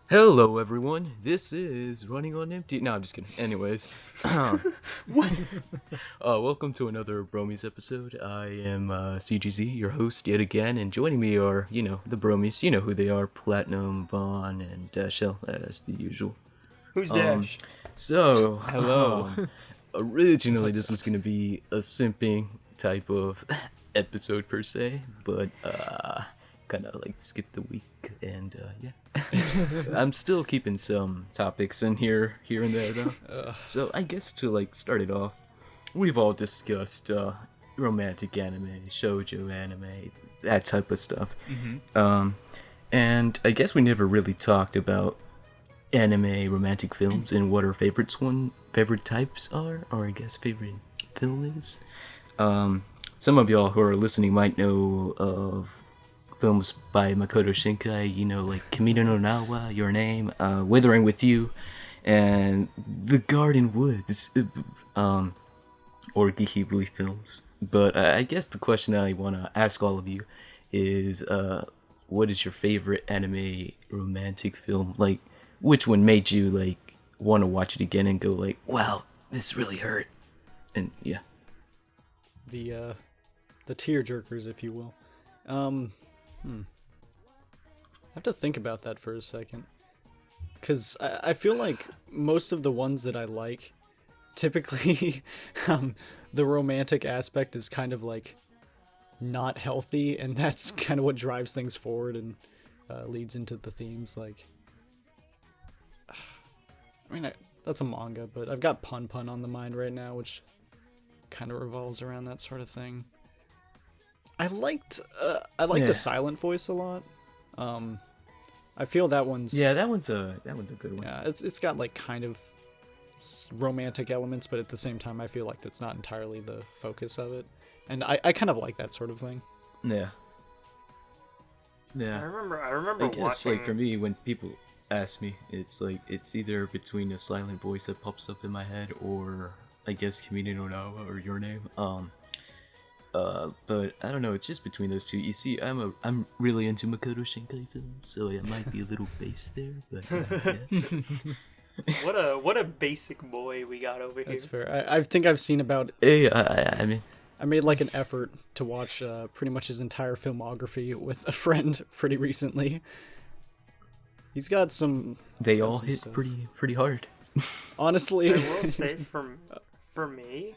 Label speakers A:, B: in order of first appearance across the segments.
A: Hello, everyone. This is Running on Empty. No, I'm just kidding. Anyways,
B: What?
A: welcome to another Bromies episode. I am CGZ, your host yet again, and joining me are, the Bromies. You know who they are: Platinum, Vaughn, and Dashell, as the usual.
B: Who's Dash?
A: So,
C: Hello.
A: originally this was gonna be a simping type of episode per se, but kind of like skip the week, and yeah. I'm still keeping some topics in here and there though. So I guess to like start it off, we've all discussed romantic anime, shoujo anime, that type of stuff. And I guess we never really talked about anime romantic films and what our favorite types are, or I guess favorite film is. Some of y'all who are listening might know of films by Makoto Shinkai, like Kimi no Nawa, Your Name, Withering with You, and The Garden Woods, or Ghibli films. But I guess the question I want to ask all of you is, what is your favorite anime romantic film? Like, which one made you, like, want to watch it again and go, like, wow, this really hurt? And, yeah.
B: The tear jerkers, if you will. I have to think about that for a second. Because I feel like most of the ones that I like, typically, the romantic aspect is kind of like not healthy, and that's kind of what drives things forward and leads into the themes. Like, that's a manga, but I've got Pun Pun on the mind right now, which kind of revolves around that sort of thing. I liked a Silent Voice a lot. I feel that one's
A: that one's a good one.
B: Yeah, it's got like kind of romantic elements, but at the same time, I feel like that's not entirely the focus of it, and I kind of like that sort of thing.
A: Yeah.
C: I remember
A: I guess,
C: watching.
A: like, for me, when people ask me, it's like it's either between a silent voice that pops up in my head, or I guess Kimi no Nawa or Your Name. But I don't know. It's just between those two. You see, I'm really into Makoto Shinkai films, so it might be a little based there. But yeah.
C: What a basic boy we got over here.
B: That's fair. I think I've seen about.
A: Hey, I mean,
B: I made like an effort to watch pretty much his entire filmography with a friend pretty recently. He's got some.
A: They all
B: some
A: hit
B: stuff.
A: pretty hard.
B: Honestly,
C: I will say for me,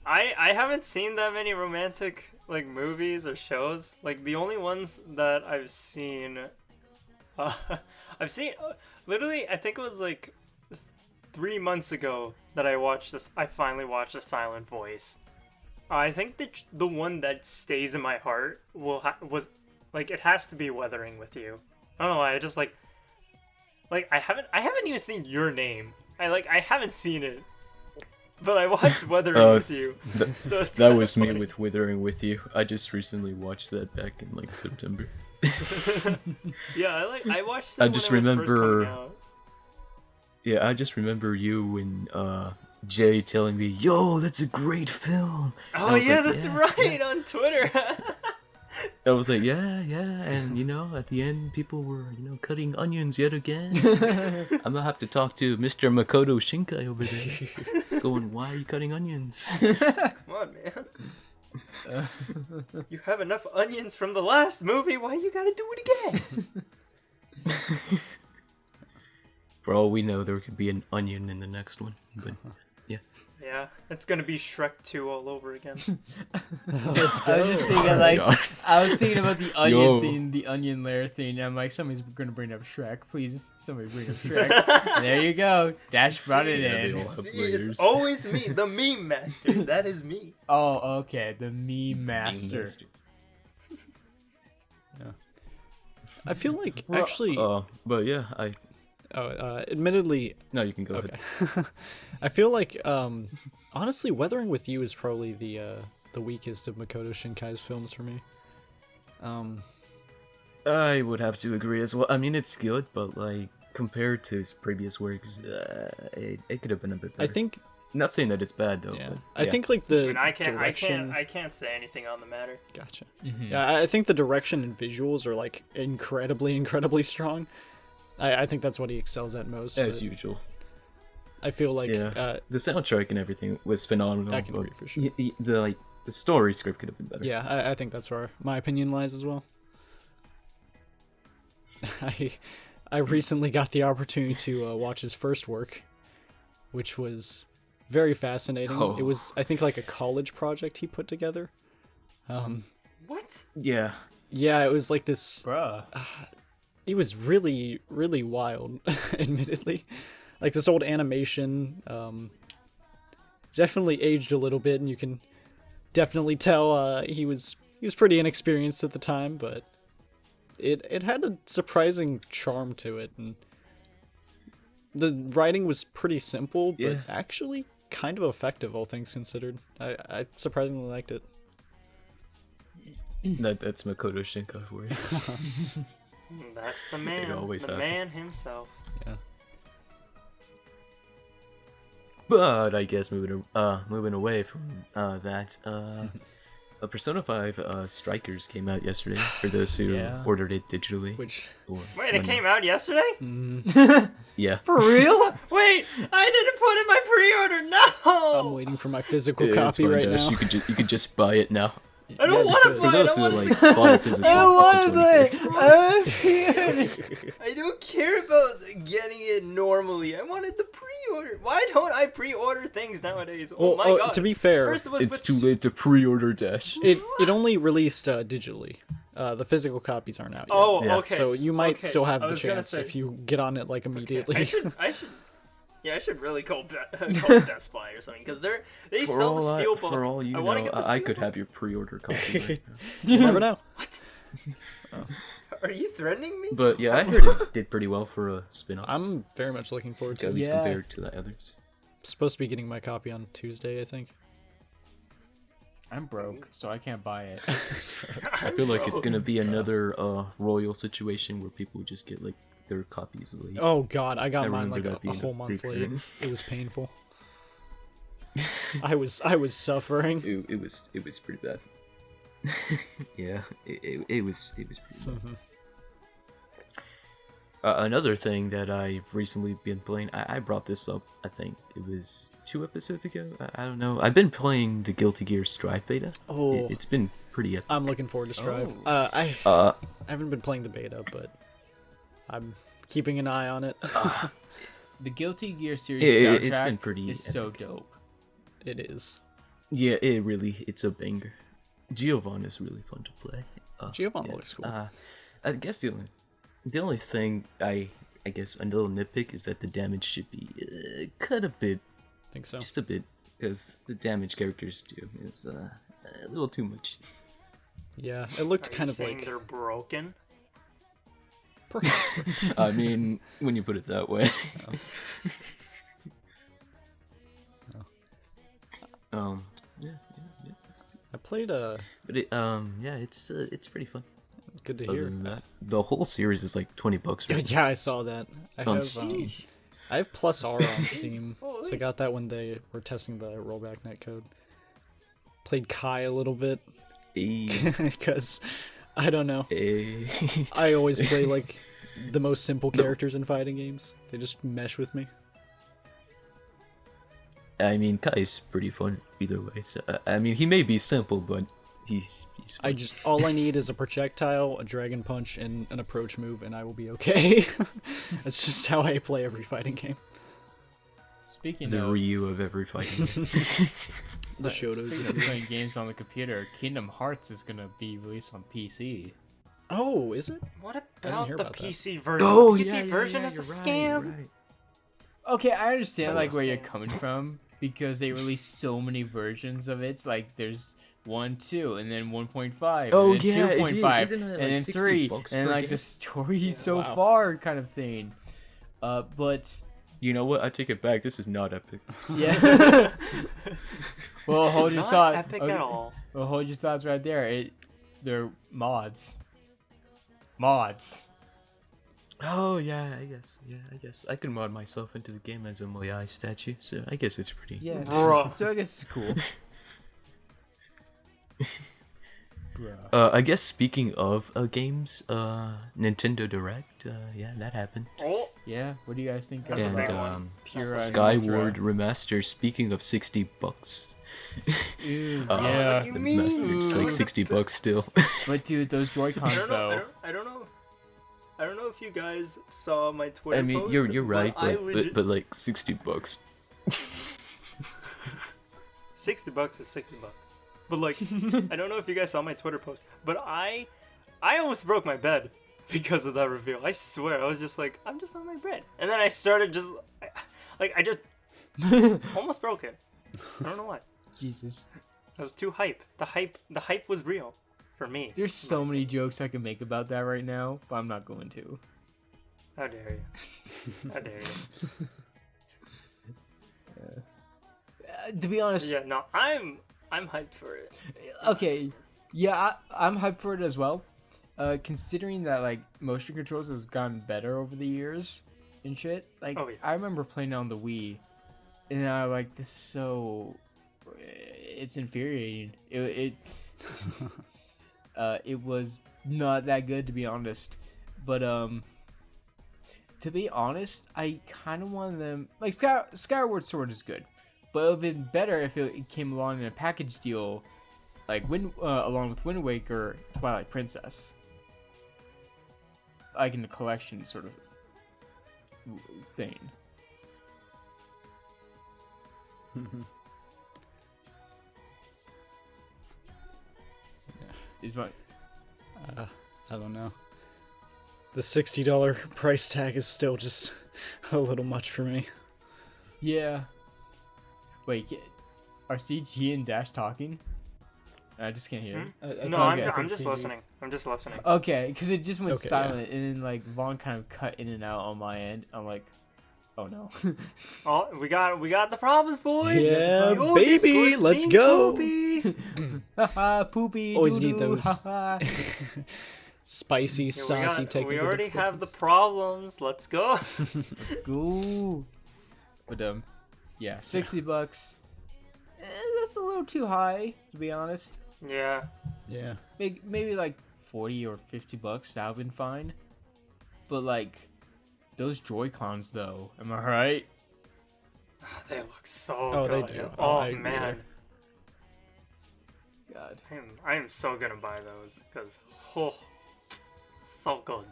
C: I haven't seen that many romantic like movies or shows. Like the only ones that I've seen, literally I think it was like 3 months ago that I watched this. I finally watched A Silent Voice. I think the one that stays in my heart was like it has to be Weathering with You. I don't know why. I just like I haven't even seen Your Name. I haven't seen it. But I watched Weathering with You. So it's
A: that was
C: funny.
A: me with Withering with You. I just recently watched that back in like September.
C: Yeah, I watched that
A: I
C: when
A: just
C: it was
A: remember-
C: first coming out.
A: Yeah, I just remember you and Jay telling me, "Yo, that's a great film." And I
C: Oh
A: was
C: yeah,
A: like,
C: that's
A: "Yeah,
C: right, on Twitter.
A: I was like, yeah, and at the end, people were, cutting onions yet again. I'm gonna have to talk to Mr. Makoto Shinkai over there, going, why are you cutting onions?
C: Come on, man. You have enough onions from the last movie. Why you gotta do it again?
A: For all we know, there could be an onion in the next one, but yeah.
C: Yeah, it's gonna be Shrek 2 all over again.
D: I was just thinking, like, I was thinking about the onion thing, the onion layer thing. I'm like, somebody's gonna bring up Shrek. Please, somebody bring up Shrek. There you go. Dash brought it
A: they
D: in.
A: all have
C: See,
A: layers.
C: it's always me, the meme master. That is me.
D: Oh, okay. The meme master.
B: I feel like actually.
A: But yeah,
B: Admittedly,
A: no, you can go
B: okay.
A: ahead.
B: I feel like honestly, Weathering with You is probably the weakest of Makoto Shinkai's films for me.
A: I would have to agree as well. I mean, it's good, but like compared to his previous works, it could have been a bit better.
B: I think
A: Not saying that it's bad though.
B: Yeah,
A: But,
B: I think like the
C: I
B: direction.
C: can't say anything on the matter.
B: Gotcha.
D: Mm-hmm.
B: Yeah, I think the direction and visuals are like incredibly strong. I think that's what he excels at most.
A: As
B: but
A: usual.
B: I feel like
A: Yeah. The soundtrack and everything was phenomenal.
B: I can agree for sure.
A: The story script could have been better.
B: Yeah, I think that's where my opinion lies as well. I recently got the opportunity to watch his first work, which was very fascinating.
A: Oh.
B: It was, I think, like a college project he put together.
C: What?
A: Yeah.
B: Yeah, it was like this.
D: Bruh.
B: It was really, really wild, admittedly. Like this old animation, definitely aged a little bit, and you can definitely tell he was pretty inexperienced at the time, but it had a surprising charm to it, and the writing was pretty simple, but
A: Yeah.
B: actually kind of effective, all things considered. I surprisingly liked it.
A: That's Makoto Shinkai for you.
C: That's the man.
A: always
C: The
A: happens.
C: man himself.
B: Yeah.
A: But I guess moving away from that, Persona 5 Strikers came out yesterday for those who
D: Yeah.
A: ordered it digitally.
B: Which
A: or
C: Wait, it
A: when-
C: came out yesterday?
A: Yeah.
D: For real?
C: Wait, I didn't put in my pre-order.
B: I'm
C: No,
B: waiting for my physical
A: It's
B: copy
A: fine,
B: right
A: Dash.
B: now.
A: You could just buy it now.
C: I don't
B: Yeah,
C: want to
B: because-
A: For
C: buy it.
A: those
C: I
A: who
C: want
A: like bought it physically,
D: I don't want to
A: it's a
D: play.
A: 20
D: I don't care about getting it normally. I wanted the pre-order.
C: Why don't I pre-order things nowadays? Oh
B: Well,
C: my god.
B: to be fair,
C: First it was
A: It's
C: with
A: too late to pre-order, Dash.
B: it only released digitally. The physical copies aren't out yet.
C: Oh,
A: Yeah.
C: okay.
B: So you might
C: Okay,
B: still have
C: I
B: the
C: was gonna
B: chance
C: say-
B: if you get on it like immediately.
C: I should really call Best Buy or something because they
A: For
C: sell the
A: all,
C: steelbook.
A: for all you
C: I want to
A: know,
C: get the
A: I could
C: steelbook.
A: have your pre-order copy right now.
B: You never know.
C: Are you threatening me?
A: But yeah, I heard it did pretty well for a spin-off,
B: I'm very much looking forward to
A: at
B: it.
A: least
D: Yeah.
A: compared to the others.
B: Supposed to be getting my copy on Tuesday, I think.
D: I'm broke, so I can't buy it.
A: I feel like it's gonna be another royal situation where people just get like their copies late.
B: Oh god, I got
A: I
B: mine
A: remember
B: like
A: that
B: a
A: being
B: whole
A: a
B: month
A: big
B: late.
A: thing.
B: It was painful. I was suffering.
A: It was pretty bad. Yeah, it was pretty bad.
B: Mhm.
A: Another thing that I've recently been playing, I brought this up, I think it was 2 episodes ago, I don't know. I've been playing the Guilty Gear Strive beta.
B: Oh,
A: It's been pretty epic.
B: I'm looking forward to Strive.
D: Oh.
B: I haven't been playing the beta, but I'm keeping an eye on it.
D: The Guilty Gear series
A: It's
D: soundtrack
A: been pretty
D: is so
A: epic.
D: dope.
B: It is.
A: Yeah, it's a banger. Giovanna is really fun to play.
B: Giovanna looks cool.
A: I guess the only thing I guess a little nitpick is that the damage should be cut a bit,
B: think so.
A: just a bit, because the damage characters do is a little too much.
B: Yeah, it looked
C: Are you
B: kind of
C: saying
B: like
C: they're broken.
B: perhaps.
A: I mean, when you put it that way. Yeah,
B: I played
A: but yeah, it's pretty fun.
B: good to
A: Other
B: hear.
A: than that, the whole series is like $20 right
B: Yeah, I saw that.
A: On Steam.
B: I have Plus R on Steam, so I
C: Holy.
B: got that when they were testing the rollback netcode. Played Kai a little bit because I don't know. I always play like the most simple characters in fighting games. They just mesh with me.
A: I mean, Kai's pretty fun either way. So I mean, he may be simple, but he's fun.
B: All I need is a projectile, a dragon punch, and an approach move, and I will be okay. That's just how I play every fighting game.
D: Speaking
A: the
D: of
A: Ryu of every fighting game.
B: The Shotos.
D: speaking of playing games on the computer, Kingdom Hearts is gonna be released on PC.
B: Oh, is it?
C: What
B: hear
C: about the
B: about that.
C: PC version?
A: Oh,
C: the PC version is a scam.
D: Okay, I understand like where you're
C: Understand.
D: coming from because they released so many versions of it. Like there's 1, 2, and then 1.5,
A: Oh,
D: and then
A: yeah, it
D: 2.5,
A: is. Isn't it,
D: and
A: like,
D: then
A: 60
D: 3,
A: bucks
D: and
A: per
D: like
A: game?
D: the story so
B: wow.
D: far kind of thing. But
A: You know what? I take it back. This is not epic.
D: yeah. Well, hold your
C: Not
D: thought.
C: epic
D: okay.
C: at all.
D: Well, hold your thoughts right there. They're mods. Mods.
A: Oh yeah, I guess I could mod myself into the game as a Moyai statue. So I guess it's pretty.
D: Yeah.
C: Bro.
D: So I guess it's cool. Bruh.
A: I guess speaking of games, Nintendo Direct. yeah, that happened.
C: Oh,
D: Yeah, what do you guys think
C: That's a
A: And
C: big one.
D: Pure
A: Skyward Remaster. Speaking of $60,
D: Ew,
A: uh,
D: yeah.
A: the remaster's like $60 still.
D: But dude, those
C: I
D: Joy-Cons
C: don't know.
D: though.
C: I don't know. I don't know if you guys saw my Twitter
A: I mean,
C: post.
A: you're right,
C: I
A: but like $60.
C: $60 is $60. But like, I don't know if you guys saw my Twitter post, but I almost broke my bed because of that reveal. I swear, I was just like, I'm just on my bed, and then I started just I just almost broke it. I don't know why.
D: Jesus.
C: I was too hype. The hype was real for me.
D: There's so many jokes I can make about that right now, but I'm not going to.
C: How dare you? How dare you?
D: To be honest,
C: Yeah, no, I'm hyped for it.
D: okay, yeah, I'm hyped for it as well. Considering that like motion controls has gotten better over the years and shit. Like,
C: Oh, yeah.
D: I remember playing it on the Wii, and I like this is so. It's infuriating. It was not that good, to be honest. But to be honest, I kind of wanted them like Skyward Sword is good, but it would have been better if it came along in a package deal, like along with Wind Waker, Twilight Princess, like in the collection sort of thing. Is my
B: I don't know. The $60 price tag is still just a little much for me.
D: yeah. Wait, are CG and Dash talking? I just can't hear.
C: No,
D: okay, I
C: I'm
D: think
C: just
D: CG.
C: listening. I'm just listening.
D: Okay, because it just went
B: Okay,
D: silent, and then like Vaughn kind of cut in and out on my end. I'm like, oh no.
C: Oh, we got the problems, boys.
B: Yeah,
C: Oh,
B: baby,
C: Discord's
B: let's
C: being
B: go.
C: poopy.
D: Haha, poopy.
B: Always need
D: doo-doo,
B: those.
D: haha.
B: Spicy, saucy technical
C: We already
B: difficulties.
C: have the problems. Let's go.
D: Go. But yeah, $60. That's a little too high, to be honest.
C: Yeah.
B: Yeah.
D: Maybe like $40 or $50. That would've been fine. But like, those Joy-Cons though, am I right?
C: They look so
B: Oh, they
C: good.
B: do.
C: Oh,
B: I agree
C: man.
B: there.
D: God.
C: I am so gonna buy those because so good.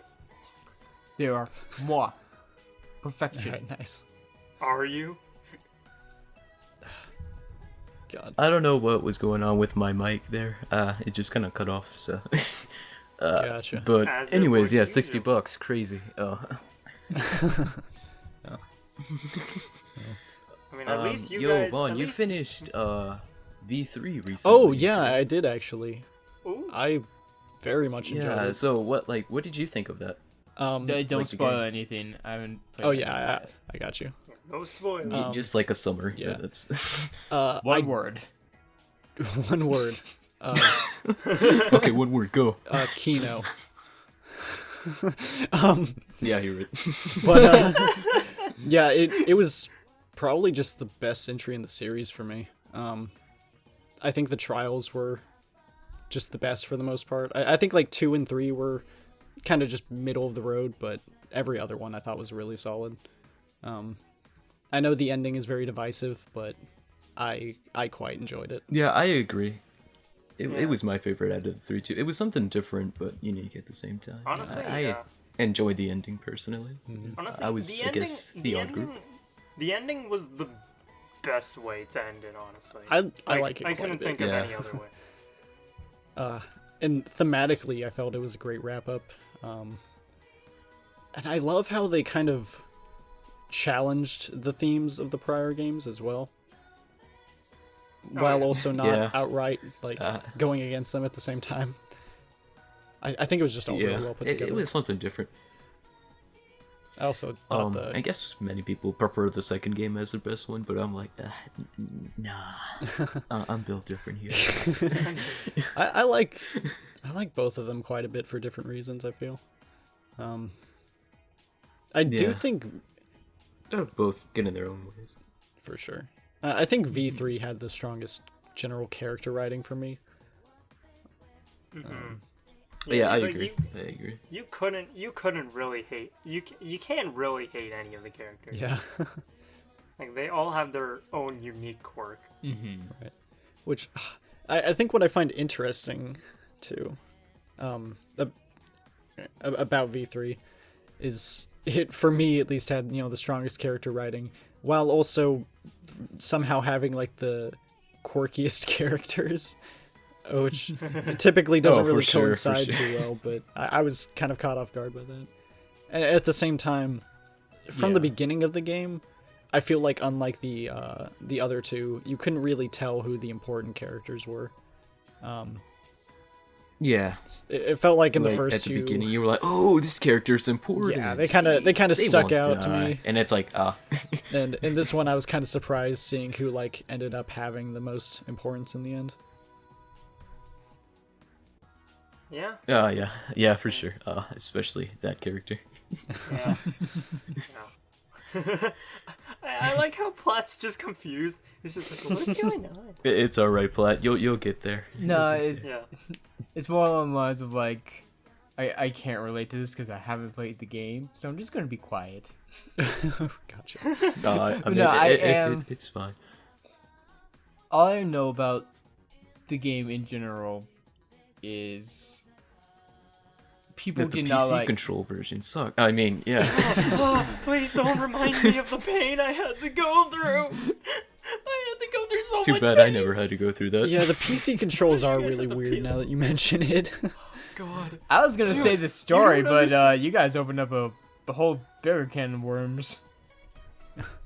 D: They are moi. Perfection.
B: Alright, nice.
C: Are you?
B: God.
A: I don't know what was going on with my mic there. It just kind of cut off. So,
B: Gotcha.
A: but
C: As it
A: anyways,
C: would
A: yeah,
C: usually.
A: $60, crazy.
C: I mean, at least you
A: yo,
C: guys.
A: Vaughn,
C: at
A: you
C: least-
A: finished V3 recently.
B: Oh, yeah, I did actually.
C: Ooh.
B: I very much enjoyed
A: Yeah.
B: it.
A: So what did you think of that?
D: Don't
A: like the
D: spoil
A: game.
D: anything. I haven't played
B: Oh,
D: it
B: yeah,
D: yet.
B: I got you.
C: No spoilers.
A: Just like a summer.
B: yeah.
A: That's
D: One word.
B: One word.
A: okay. One word. Go.
B: Kino.
A: Yeah, you're it.
B: But yeah, it was probably just the best entry in the series for me. I think the trials were just the best for the most part. I think like 2 and 3 were kind of just middle of the road, but every other one I thought was really solid. I know the ending is very divisive, but I quite enjoyed it.
A: Yeah, I agree. It
C: Yeah.
A: was my favorite out of the 3 too. It was something different, but unique at the same time.
C: Honestly,
A: I
C: yeah.
A: enjoyed the ending personally.
C: Honestly,
A: I was,
C: the
A: I
C: ending,
A: guess, the odd group.
C: The ending was the best way to end it. Honestly,
B: I like it
C: I
B: quite
C: couldn't
B: a bit.
C: think of
A: Yeah.
C: any other way.
B: And thematically, I felt it was a great wrap up. And I love how they kind of challenged the themes of the prior games as well, while
C: yeah.
B: also not
A: Yeah.
B: outright like going against them at the same time. I think it was just all really well put
A: it
B: together.
A: was something different.
B: I also thought
A: I guess many people prefer the second game as the best one, but I'm like, nah. I'm built different here.
B: I like both of them quite a bit for different reasons. I feel. I do
A: Yeah.
B: think
A: They're both good in their own ways.
B: for sure. I think V3 had the strongest general character writing for me.
A: Yeah, I
C: like,
A: agree. I agree.
C: You couldn't really hate you can't really hate any of the characters.
B: Yeah.
C: Like they all have their own unique quirk.
B: Right. Which I think what I find interesting too, about V3 is it, for me at least, had the strongest character writing, while also somehow having like the quirkiest characters, which typically doesn't really coincide too well. But I was kind of caught off guard by that. And at the same time, from the beginning of the game, I feel like unlike the other two, you couldn't really tell who the important characters were.
A: Yeah,
B: it felt like in the first
A: at the beginning, you were like, "Oh, this character's important."
B: Yeah, they kind of stuck out to me.
A: And it's like,
B: And in this one, I was kind of surprised seeing who like ended up having the most importance in the end.
C: Yeah.
A: Yeah, for sure. Especially that character.
C: Yeah. No. I like how Platt's just confused. He's just like, what's going on?
A: It's all right, Platt. You'll get there.
D: No, it's
C: Yeah.
D: it's more along the lines of like, I can't relate to this because I haven't played the game, so I'm just gonna be quiet.
B: Gotcha.
A: I mean,
D: No, I am.
A: It's fine.
D: All I know about the game in general is people
A: The
D: did not
A: PC
D: like.
A: control version sucked. I mean, yeah.
C: Oh, please don't remind me of the pain I had to go through. I had to go through so
A: Too
C: much
A: bad
C: pain.
A: I never had to go through that.
B: Yeah, the PC controls are
C: You guys
B: really
C: have to
B: weird
C: peel.
B: now that you mention it.
C: God.
D: I was gonna say the story,
C: you don't
D: but
C: understand.
D: you guys opened up a whole bigger can of worms.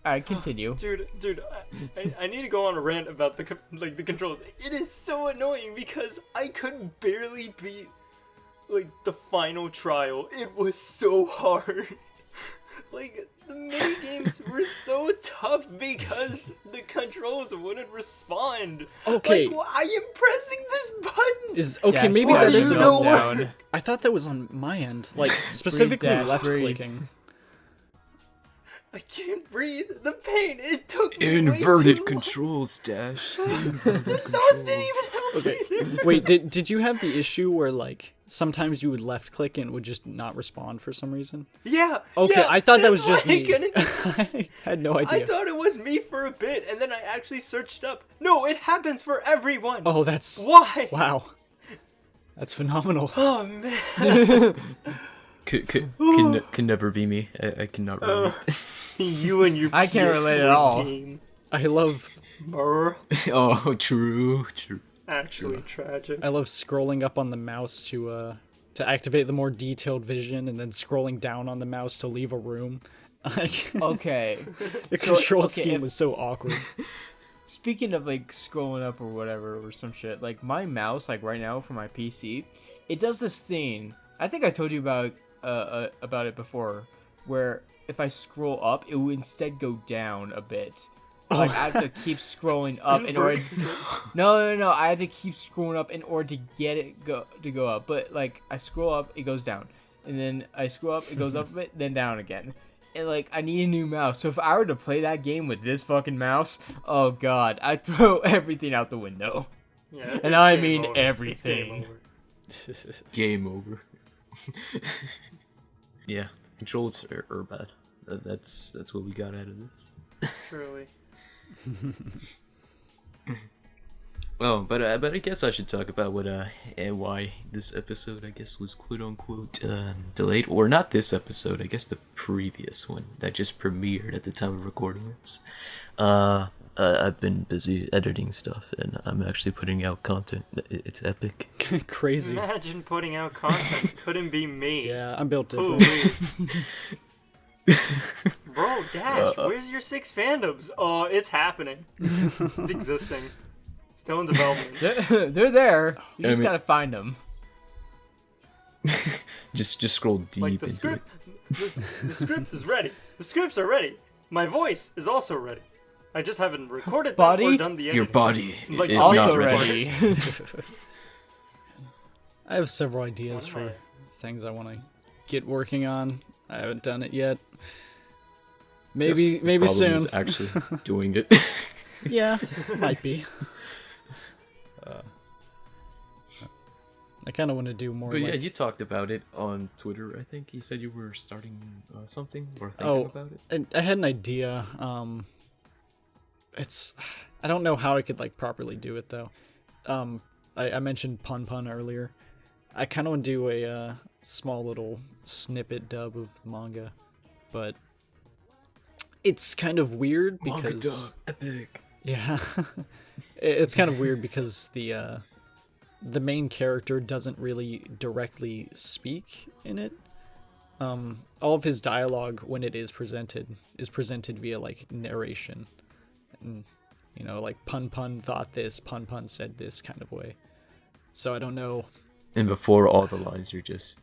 D: Alright, continue.
C: Dude, I need to go on a rant about the controls. It is so annoying because I could barely beat like the final trial. It was so hard. Like the mini games were so tough because the controls wouldn't respond.
B: Okay.
C: Like, I am pressing this button.
B: Okay,
D: Dash
B: maybe
C: Why
B: that
C: do
B: is
C: you
B: a
C: know
B: button.
C: what?
B: I thought that was on my end, like specifically
D: dash,
B: left
D: breathe.
B: clicking.
C: I can't breathe. The pain. It took me way
A: Inverted
C: too long.
A: controls, Dash.
C: Those didn't even help
B: Okay.
C: either.
B: Wait, did you have the issue where like sometimes you would left click and it would just not respond for some reason?
C: Yeah.
B: Okay,
C: yeah,
B: I thought that was
C: that's
B: just
C: why I
B: me.
C: couldn't-
B: I had no
C: I
B: idea.
C: thought it was me for a bit, and then I actually searched up. No, it happens for everyone.
B: Oh, that's
C: Why?
B: wow. That's phenomenal.
C: Oh man.
A: Can never be me. I cannot relate.
C: You and your
D: I can't relate at
C: PS4
D: all.
C: game
B: I love
C: are
A: Oh, true.
C: actually tragic.
B: I love scrolling up on the mouse to activate the more detailed vision, and then scrolling down on the mouse to leave a room. Like
D: Okay.
B: the control
D: okay,
B: scheme
D: if-
B: was so awkward.
D: Speaking of like scrolling up or whatever or some shit, like my mouse, like right now for my PC, it does this thing. I think I told you about it before, where if I scroll up, it will instead go down a bit. Like I have to keep scrolling up in order. No. I have to keep scrolling up in order to get it to go up. But like I scroll up, it goes down, and then I scroll up, it goes up a bit, then down again. And like I need a new mouse. So if I were to play that game with this fucking mouse, oh god, I'd throw everything out the window.
C: Yeah,
D: And
C: it's
D: I
C: game
D: mean
C: over.
D: everything.
C: It's game over.
A: Game over. Yeah, controls are bad. That's what we got out of this.
C: Truly.
A: Well, but I guess I should talk about what and why this episode I guess was quote unquote delayed, or not this episode. I guess the previous one that just premiered at the time of recording this. I've been busy editing stuff, and I'm actually putting out content. It's epic.
B: Crazy.
C: Imagine putting out content. Couldn't be me.
B: Yeah, I'm built
C: Ooh,
B: different.
C: Bro, Dash, where's your 6 fandoms? It's happening. It's existing. Still in development.
D: They're there. You
A: I
D: just
A: mean-
D: gotta find them.
A: Just scroll deep
C: Like the
A: into
C: script,
A: it.
C: the script is ready. The scripts are ready. My voice is also ready. I just haven't recorded them
D: Body?
C: or done the editing.
A: Your body
C: Like,
A: is
C: also
A: not
D: ready.
B: I have several ideas
C: What am
B: for things I want to get working on. I haven't done it yet.
A: Guess
B: Maybe
A: the problem
B: soon.
A: is actually doing it.
B: Yeah, might be. I kind of want to do more.
A: But
B: like...
A: yeah, you talked about it on Twitter. I think you said you were starting something or thinking about it.
B: I had an idea. I don't know how I could like properly do it though. I mentioned Pun earlier. I kind of want to do a small little snippet dub of manga, but it's kind of weird because
A: Manga dub, epic.
B: yeah, it's kind of weird because the main character doesn't really directly speak in it. All of his dialogue when it is presented via like narration, and you know, like Pun thought this, Pun said this kind of way. So I don't know.
A: And before all the lines are just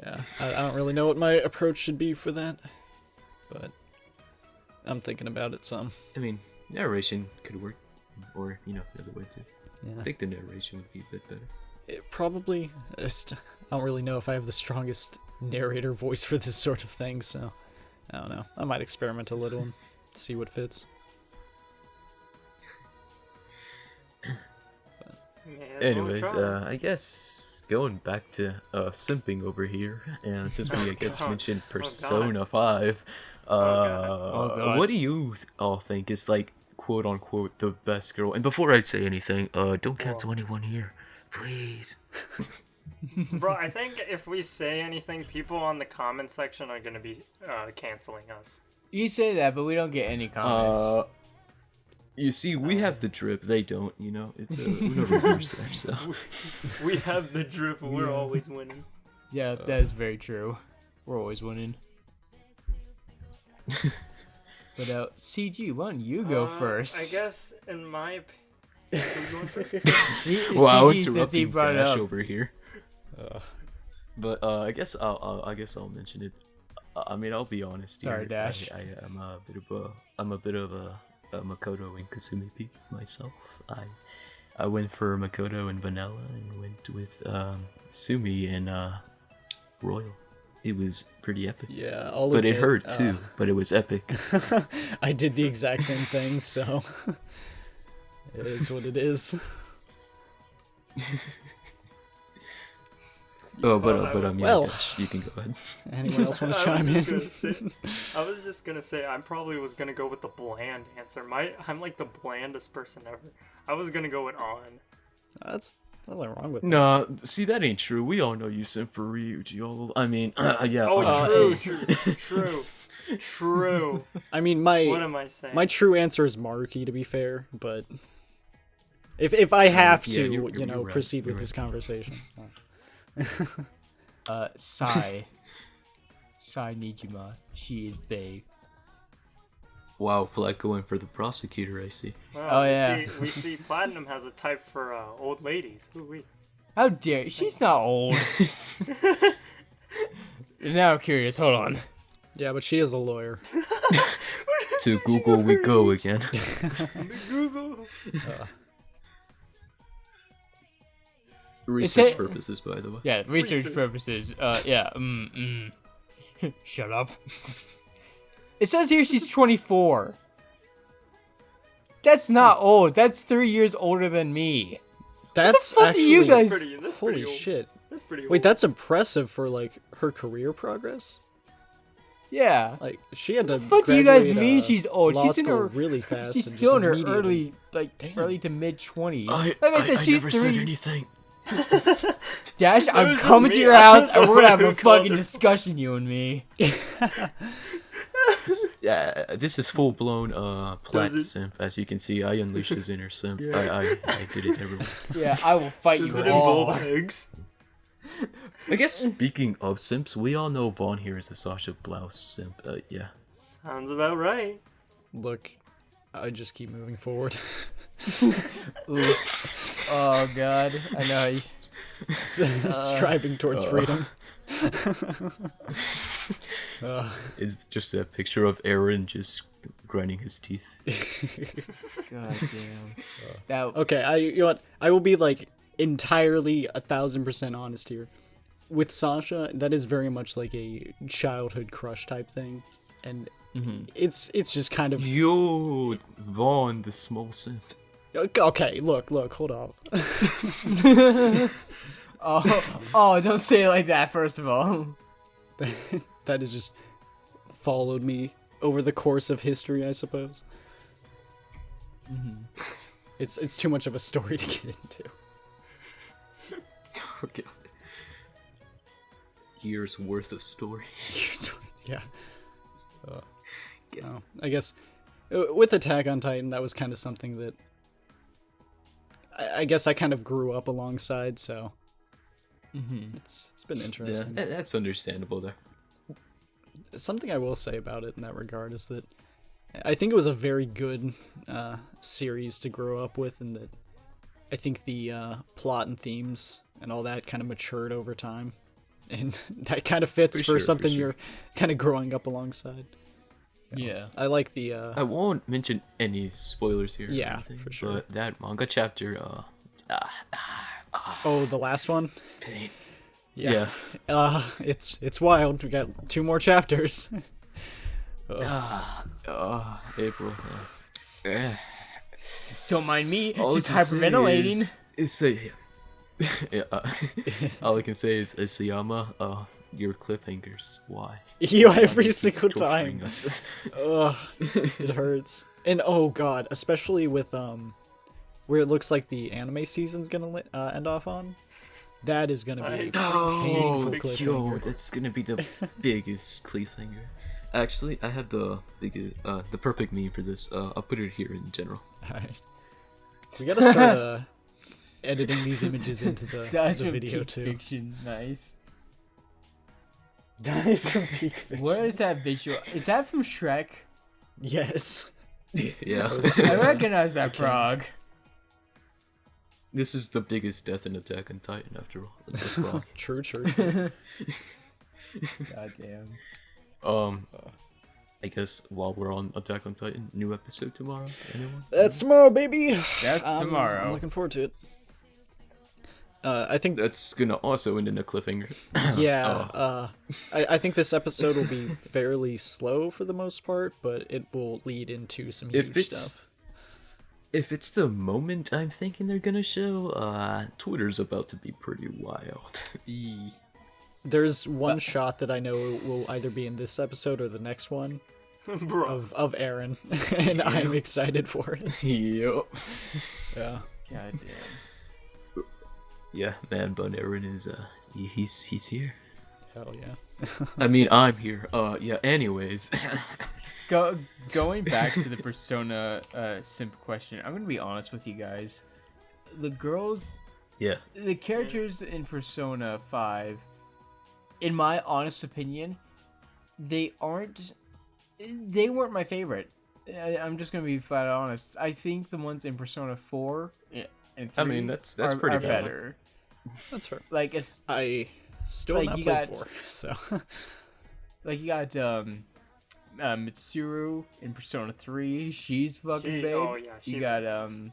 B: Yeah, I don't really know what my approach should be for that, but I'm thinking about it some.
A: I mean, narration could work, or you know, the other way too.
B: Yeah.
A: I think the narration would be a bit better.
B: It probably. I don't really know if I have the strongest narrator voice for this sort of thing, so I don't know. I might experiment a little and see what fits.
C: Yeah,
A: Anyways,
C: we'll try.
A: I guess going back to simping over here, and since we I guess
C: God.
A: mentioned
C: God.
A: Persona 5,
D: God.
A: what do you all think is like quote unquote the best girl? And before I say anything, don't cancel anyone here, please.
C: Bro, I think if we say anything, people on the comment section are gonna be canceling us.
D: You say that, but we don't get any comments.
A: You see, we have the drip, they don't. You know, it's Uno reverse there. So
C: We have the drip, we're always winning.
D: Yeah, that is very true. We're always winning. But CG, why don't you go first?
C: I guess in my opinion.
A: wow,
D: CG, since he
A: interrupting
D: brought it
A: Dash
D: up.
A: over here. But I guess I'll mention it. I mean, I'll be honest.
D: Sorry,
A: here.
D: Dash.
A: I'm a bit of a Makoto and Kasumi peak myself. I went for Makoto and Vanilla, and went with Sumi and Royal. It was pretty epic.
B: Yeah,
A: But it hurt too. But it was epic.
B: I did the exact same thing, so it is what it is.
A: Oh, but yeah,
B: Well.
A: Dash, you can go ahead.
B: Anyone else want to chime in?
C: I was just gonna say I probably was gonna go with the bland answer. I'm like the blandest person ever. I was gonna go with on.
B: That's nothing wrong with that.
A: Nah, see that ain't true. We all know you sent for Ryuji. I mean, yeah.
C: Oh, true.
B: I mean,
C: What am I saying?
B: my true answer is Maruki, to be fair, but if I have
A: yeah,
B: to,
A: you're right,
B: proceed
A: you're
B: with this conversation.
D: Sai Nijima. She is babe.
A: Wow, like going for the prosecutor, I see.
C: Well,
D: Oh, yeah.
C: We see Platinum has a type for old ladies. Ooh-wee.
D: How dare she's not old. Now I'm curious, hold on.
B: Yeah, but she is a lawyer.
A: To Google we go again.
C: Google.
A: Research
D: a-
A: purposes, by the way.
D: Yeah, research
C: Research.
D: purposes. Yeah. Shut up. It says here she's 24. That's not old. That's 3 years older than me.
B: That's
D: fuck are
B: actually
D: you guys-
C: That's
B: holy
C: pretty old.
B: shit.
C: That's pretty old.
B: Wait, that's impressive for like her career progress.
D: Yeah.
B: Like she had to.
D: What do you guys
B: graduate,
D: mean she's old?
B: law
D: She's in
B: school
D: her
B: really fast.
D: She's
B: and
D: still in
B: just
D: her
B: immediately-
D: early to mid 20s.
A: I
D: she's
A: never said
D: 3.
A: anything.
D: Dash, I'm
C: was just
D: coming to
C: me.
D: your
C: I
D: house
C: was
D: and
C: the
D: we're gonna
C: one
D: have
C: who
D: a
C: called
D: fucking
C: her.
D: discussion, you and me.
A: Yeah, this is full blown plat
C: Does it-
A: simp. As you can see, I unleashed his inner simp. I did it, everyone.
D: Yeah, I will fight
C: Does
D: you
C: it
D: all.
C: involve eggs?
A: I guess speaking of simps, we all know Vaughn here is a Sasha Blouse simp. Yeah.
C: Sounds about right.
B: Look, I just keep moving forward.
D: Ooh. Oh god, I know.
B: Striving towards freedom.
A: It's just a picture of Aaron just grinding his teeth.
D: God damn. That,
B: Okay, you know what? I will be like entirely 1000% honest here. With Sasha, that is very much like a childhood crush type thing, and it's just kind of
A: Yo, Vaughn, the small simp.
B: Okay, look, hold on.
D: Oh, don't say it like that. First of all,
B: That has just followed me over the course of history, I suppose. It's too much of a story to get into.
A: Okay. Years worth of story.
B: Yeah. I guess with Attack on Titan, that was kind of something that I guess I kind of grew up alongside, so it's been
A: Yeah,
B: interesting.
A: that's understandable there.
B: Something I will say about it in that regard is that I think it was a very good series to grow up with, and that I think the plot and themes and all that kind of matured over time, and that kind of fits for something you're kind of growing up alongside.
D: yeah.
B: I like the
A: I won't mention any spoilers here. or
B: Yeah,
A: anything,
B: for sure.
A: But that manga chapter,
B: the last one.
A: pain.
B: Yeah. It's wild. We got 2 more chapters.
A: April. Yeah.
D: Don't mind me.
A: All
D: Just
A: I can say
D: hyperventilating.
A: is yeah, all I can say is Isayama, your cliffhangers. Why?
B: You
A: Why do
B: every
A: keep
B: single
A: torturing
B: time.
A: us?
B: Ugh, it hurts. And oh god, especially with where it looks like the anime season's gonna end off on. That is gonna be a
C: Nice.
A: Oh,
B: painful
A: yo,
B: cliffhanger.
A: that's gonna be the biggest cliffhanger. Actually, I had the biggest, the perfect meme for this. I'll put it here in general.
B: Alright. We gotta start editing these images into the
D: That's from
B: video
D: Peak
B: too.
D: Fiction. Nice.
B: That is from Peak Fiction.
D: Where is that visual? Is that from Shrek?
B: Yes.
A: Yeah.
D: I recognize that frog.
A: This is the biggest death in Attack on Titan, after all. It's a frog.
B: True.
D: God damn.
A: I guess while we're on Attack on Titan, new episode tomorrow. Anyone?
B: That's tomorrow, baby.
D: That's tomorrow.
B: I'm looking forward to it. I think
A: That's gonna also end in a cliffhanger.
B: yeah. I think this episode will be fairly slow for the most part, but it will lead into some
A: If
B: huge
A: it's-
B: stuff.
A: If it's the moment I'm thinking they're gonna show, Twitter's about to be pretty wild.
B: There's one shot that I know will either be in this episode or the next one
C: Bro.
B: of Aaron, and I'm excited for it.
A: Yep.
B: Yeah.
D: God damn.
A: Yeah, man, Bun Aaron is he's here.
B: Hell yeah.
A: I mean, I'm here. Yeah. Anyways,
D: Going back to the Persona simp question, I'm gonna be honest with you guys. The girls,
A: yeah.
D: the characters in Persona 5, in my honest opinion, they weren't my favorite. I'm just gonna be flat out honest. I think the ones in Persona 4 and 3
A: I mean, that's
D: are
A: pretty good.
D: better.
B: That's fair.
D: Like it's
B: I still
D: Like,
B: not
D: you
B: played
D: got-
B: 4, so
D: like you got Mitsuru in Persona 3. She's fucking
C: She-
D: babe.
C: oh, yeah,
D: You
C: she's
D: got
C: nice.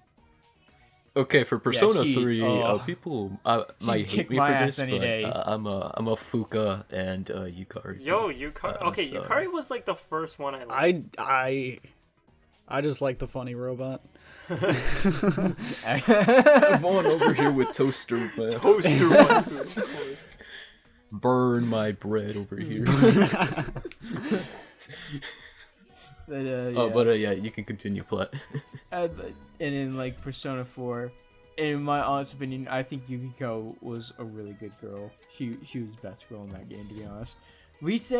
A: Okay, for Persona
D: she's-
A: 3,
D: oh.
A: people might
D: kick
A: hate me
D: my
A: for
D: ass
A: this,
D: any
A: but
D: days.
A: I'm a Fuka and Yukari.
C: Yo, Yukari. Okay,
A: so-
C: Yukari was like the first one I liked.
B: I just like the funny robot.
A: Vaughn over here with toaster. Man.
C: Toaster one, of course.
A: Burn my bread over here.
D: But, yeah.
A: Oh, but yeah, you can continue plot.
D: And in like Persona 4, in my honest opinion, I think Yukiko was a really good girl. She was the best girl in that game, to be honest. Rise,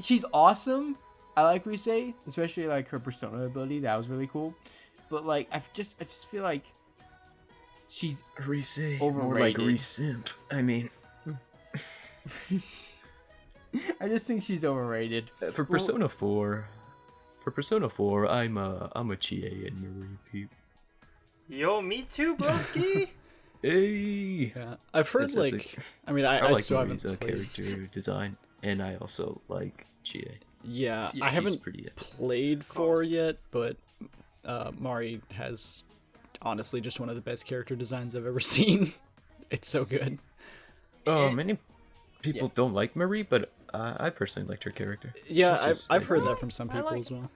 D: she's awesome. I like Rise, especially like her Persona ability. That was really cool. But like, I just feel like she's
A: Rise,
D: Overrated.
A: more like Resimp. I mean,
D: I just think she's overrated.
A: for Persona 4, I'm a Chie and Marie peep.
C: Yo, me too, broski.
A: Hey.
B: Yeah, I've heard
A: That's
B: like
A: epic.
B: I mean I
A: I like
B: still
A: Marie's
B: haven't played.
A: character design, and I also like Chie.
B: Yeah,
A: She's
B: I haven't
A: pretty epic.
B: played 4 yet, but Mari has honestly just one of the best character designs I've ever seen. It's so good.
A: Oh, many people don't like Marie, but I personally liked her character.
B: Yeah,
A: It's just
B: I've
A: like-
B: heard that from some
C: I
B: people
C: like.
B: as well.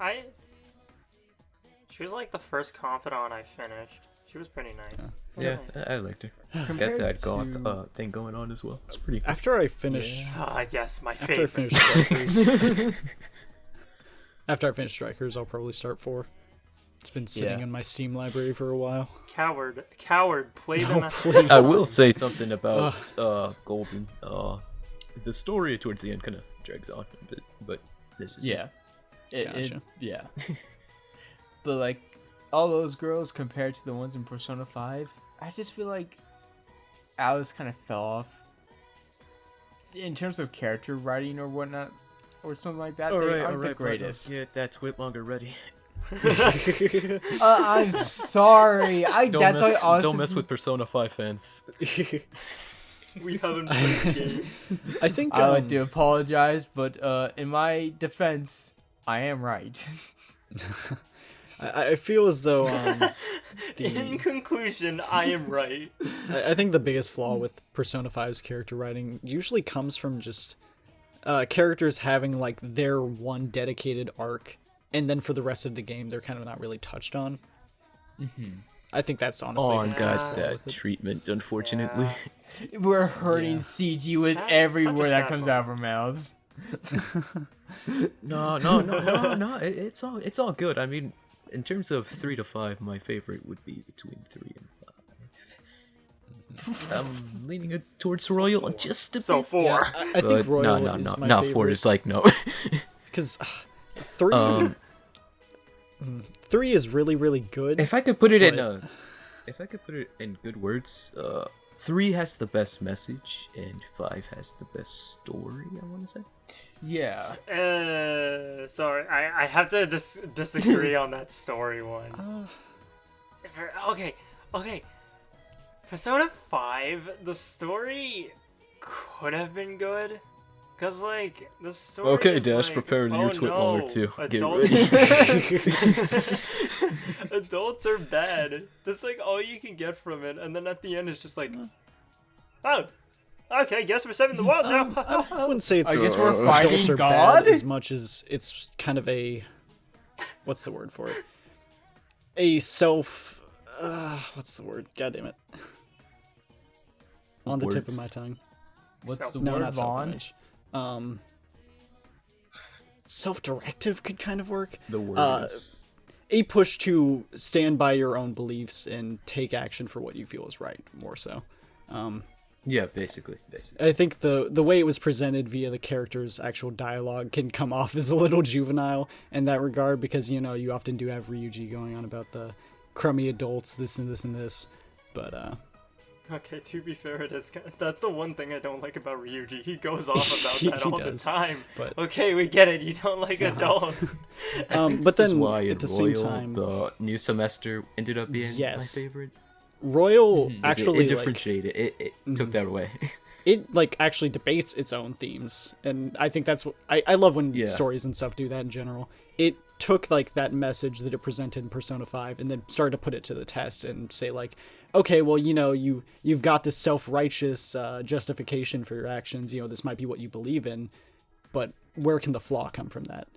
C: She was like the first confidant I finished. She was pretty nice.
A: Yeah, I liked her. Got
D: Compared
A: that goth
D: to-
A: thing going on as well. It's pretty cool.
B: After I finished,
C: Ah, yes, my
B: after I
C: favorite.
B: finish Strikers, after I finish Strikers, I'll probably start 4. It's been sitting
D: Yeah.
B: in my Steam library for a while.
C: Coward, play
B: No,
C: them at the
B: please.
A: I will say something about Golden. The story towards the end kind of drags on a bit, but this is
D: Yeah.
B: Gotcha.
D: Yeah. But like all those girls compared to the ones in Persona 5, I just feel like Alice kind of fell off in terms of character writing or whatnot or something like that. They aren't the greatest.
A: Yeah, that's Whit Longer ready.
D: I'm sorry. That's why honestly,
A: Don't mess with Persona 5 fans.
C: We haven't played the game.
B: I think
D: I like to apologize, but in my defense, I am right.
B: I feel as though
C: In conclusion, I am right.
B: I think the biggest flaw with Persona 5's character writing usually comes from just characters having like their one dedicated arc, and then for the rest of the game, they're kind of not really touched on. I think that's honestly
A: On
B: the biggest
A: got
B: flaw
A: that
B: with it.
A: treatment, unfortunately.
D: We're hurting
B: Yeah.
D: CG with
C: Such
D: every
C: a
D: word that
C: sad
D: comes out of our mouths.
A: No. It's all good. I mean, in terms of 3 to 5, my favorite would be between 3 and 5. I'm leaning towards Royal just a
C: So
A: bit.
C: 4.
B: Yeah, I think
A: But
B: Royal
A: no,
B: is my
A: not
B: favorite.
A: 4 is like no.
B: Because 3, 3 is really, really good.
A: If I could put it
B: But-
A: in good words, 3 has the best message and 5 has the best story, I want to say.
D: Yeah.
C: Sorry, I have to disagree on that story one. Okay. Persona 5, the story could have been good. Cause like the story.
A: Okay,
C: is
A: Dash,
C: like,
A: prepare your
C: oh,
A: twit
C: no,
A: longer too. Get
C: adults-
A: ready.
C: Adults are bad. That's like all you can get from it, and then at the end it's just like, oh, okay, guess we're saving the world now.
B: I wouldn't say it's
D: I guess
A: we're
B: adults
D: fighting
B: are
D: God?
B: bad as much as it's kind of a what's the word for it? A self what's the word? God damn it. On the tip of
A: Words.
B: my tongue.
D: What's the
B: No,
D: word,
B: not
D: Vaughn?
B: self-image. Self-directive could kind of work.
A: The word is
B: A push to stand by your own beliefs and take action for what you feel is right, more so.
A: yeah, basically.
B: I think the way it was presented via the character's actual dialogue can come off as a little juvenile in that regard, because you often do have Ryuji going on about the crummy adults, this and this and this, but
C: Okay, to be fair, that's the one thing I don't like about Ryuji. He goes off about that
B: He
C: all
B: does,
C: the time.
B: but-
C: Okay, we get it. You don't like adults.
B: but
A: This is
B: then
A: why in
B: at the
A: Royal,
B: same time,
A: the new semester ended up being
B: Yes.
A: my favorite.
B: Royal
A: 'Cause
B: actually
A: it
B: like,
A: differentiated. It took that away.
B: it like actually debates its own themes, and I think that's what I love when
A: Yeah.
B: stories and stuff do that in general. It took like that message that it presented in Persona 5 and then started to put it to the test and say like, okay, well, you've got this self-righteous justification for your actions, this might be what you believe in, but where can the flaw come from that?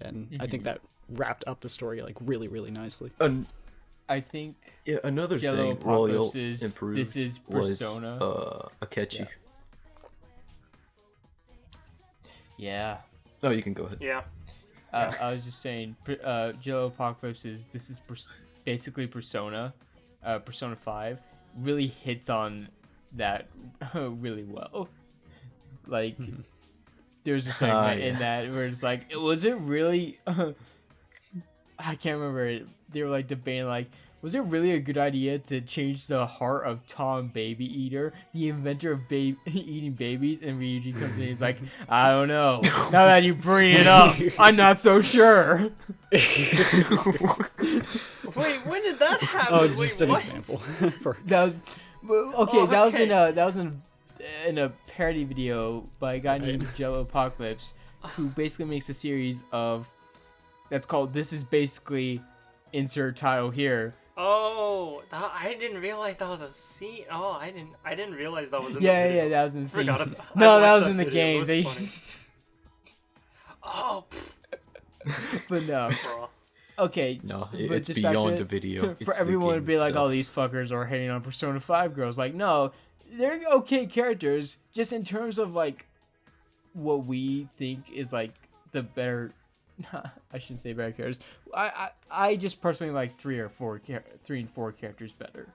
B: And I think that wrapped up the story like really, really nicely.
D: I think
A: Yeah, another
D: Yellow
A: thing Royal
D: Apocalypse is-
A: improved
D: this is
A: was
D: Persona.
A: Akechi.
D: yeah.
A: Oh, you can go ahead.
C: Yeah.
D: I was just saying, Yellow Apocalypse basically Persona. Persona 5 really hits on that really well. Like, there's a segment in that where it's like, was it really? I can't remember it. They were like debating, like, was it really a good idea to change the heart of Tom Baby Eater, the inventor of eating babies? And Ryuji comes in and he's like, I don't know. Now that you bring it up, I'm not so sure.
C: Wait, when did that happen?
B: Oh, it's
C: Wait,
B: just an
C: what?
B: example. For,
D: That was okay.
C: Oh,
D: That was
C: okay.
D: that was in a parody video by a guy named Jello Apocalypse, who basically makes a series of that's called "This is basically insert title here."
C: Oh, I didn't realize that was a scene. Oh, I didn't realize that was in
D: Yeah,
C: the video.
D: yeah, that was in the scene.
C: Forgot about- I
D: No,
C: watched
D: that was in the
C: video. It
D: game.
C: was
D: They,
C: funny. Oh, pfft,
D: but no.
C: bro.
D: okay.
A: No,
D: but
A: it's
D: just back to
A: beyond
D: it,
A: the video.
D: For
A: It's the
D: everyone to
A: game
D: be like,
A: itself.
D: "Oh, these fuckers are hating on Persona 5 girls." Like, no, they're okay characters. Just in terms of like what we think is like the better. I shouldn't say better characters. I just personally like 3 and 4 characters better.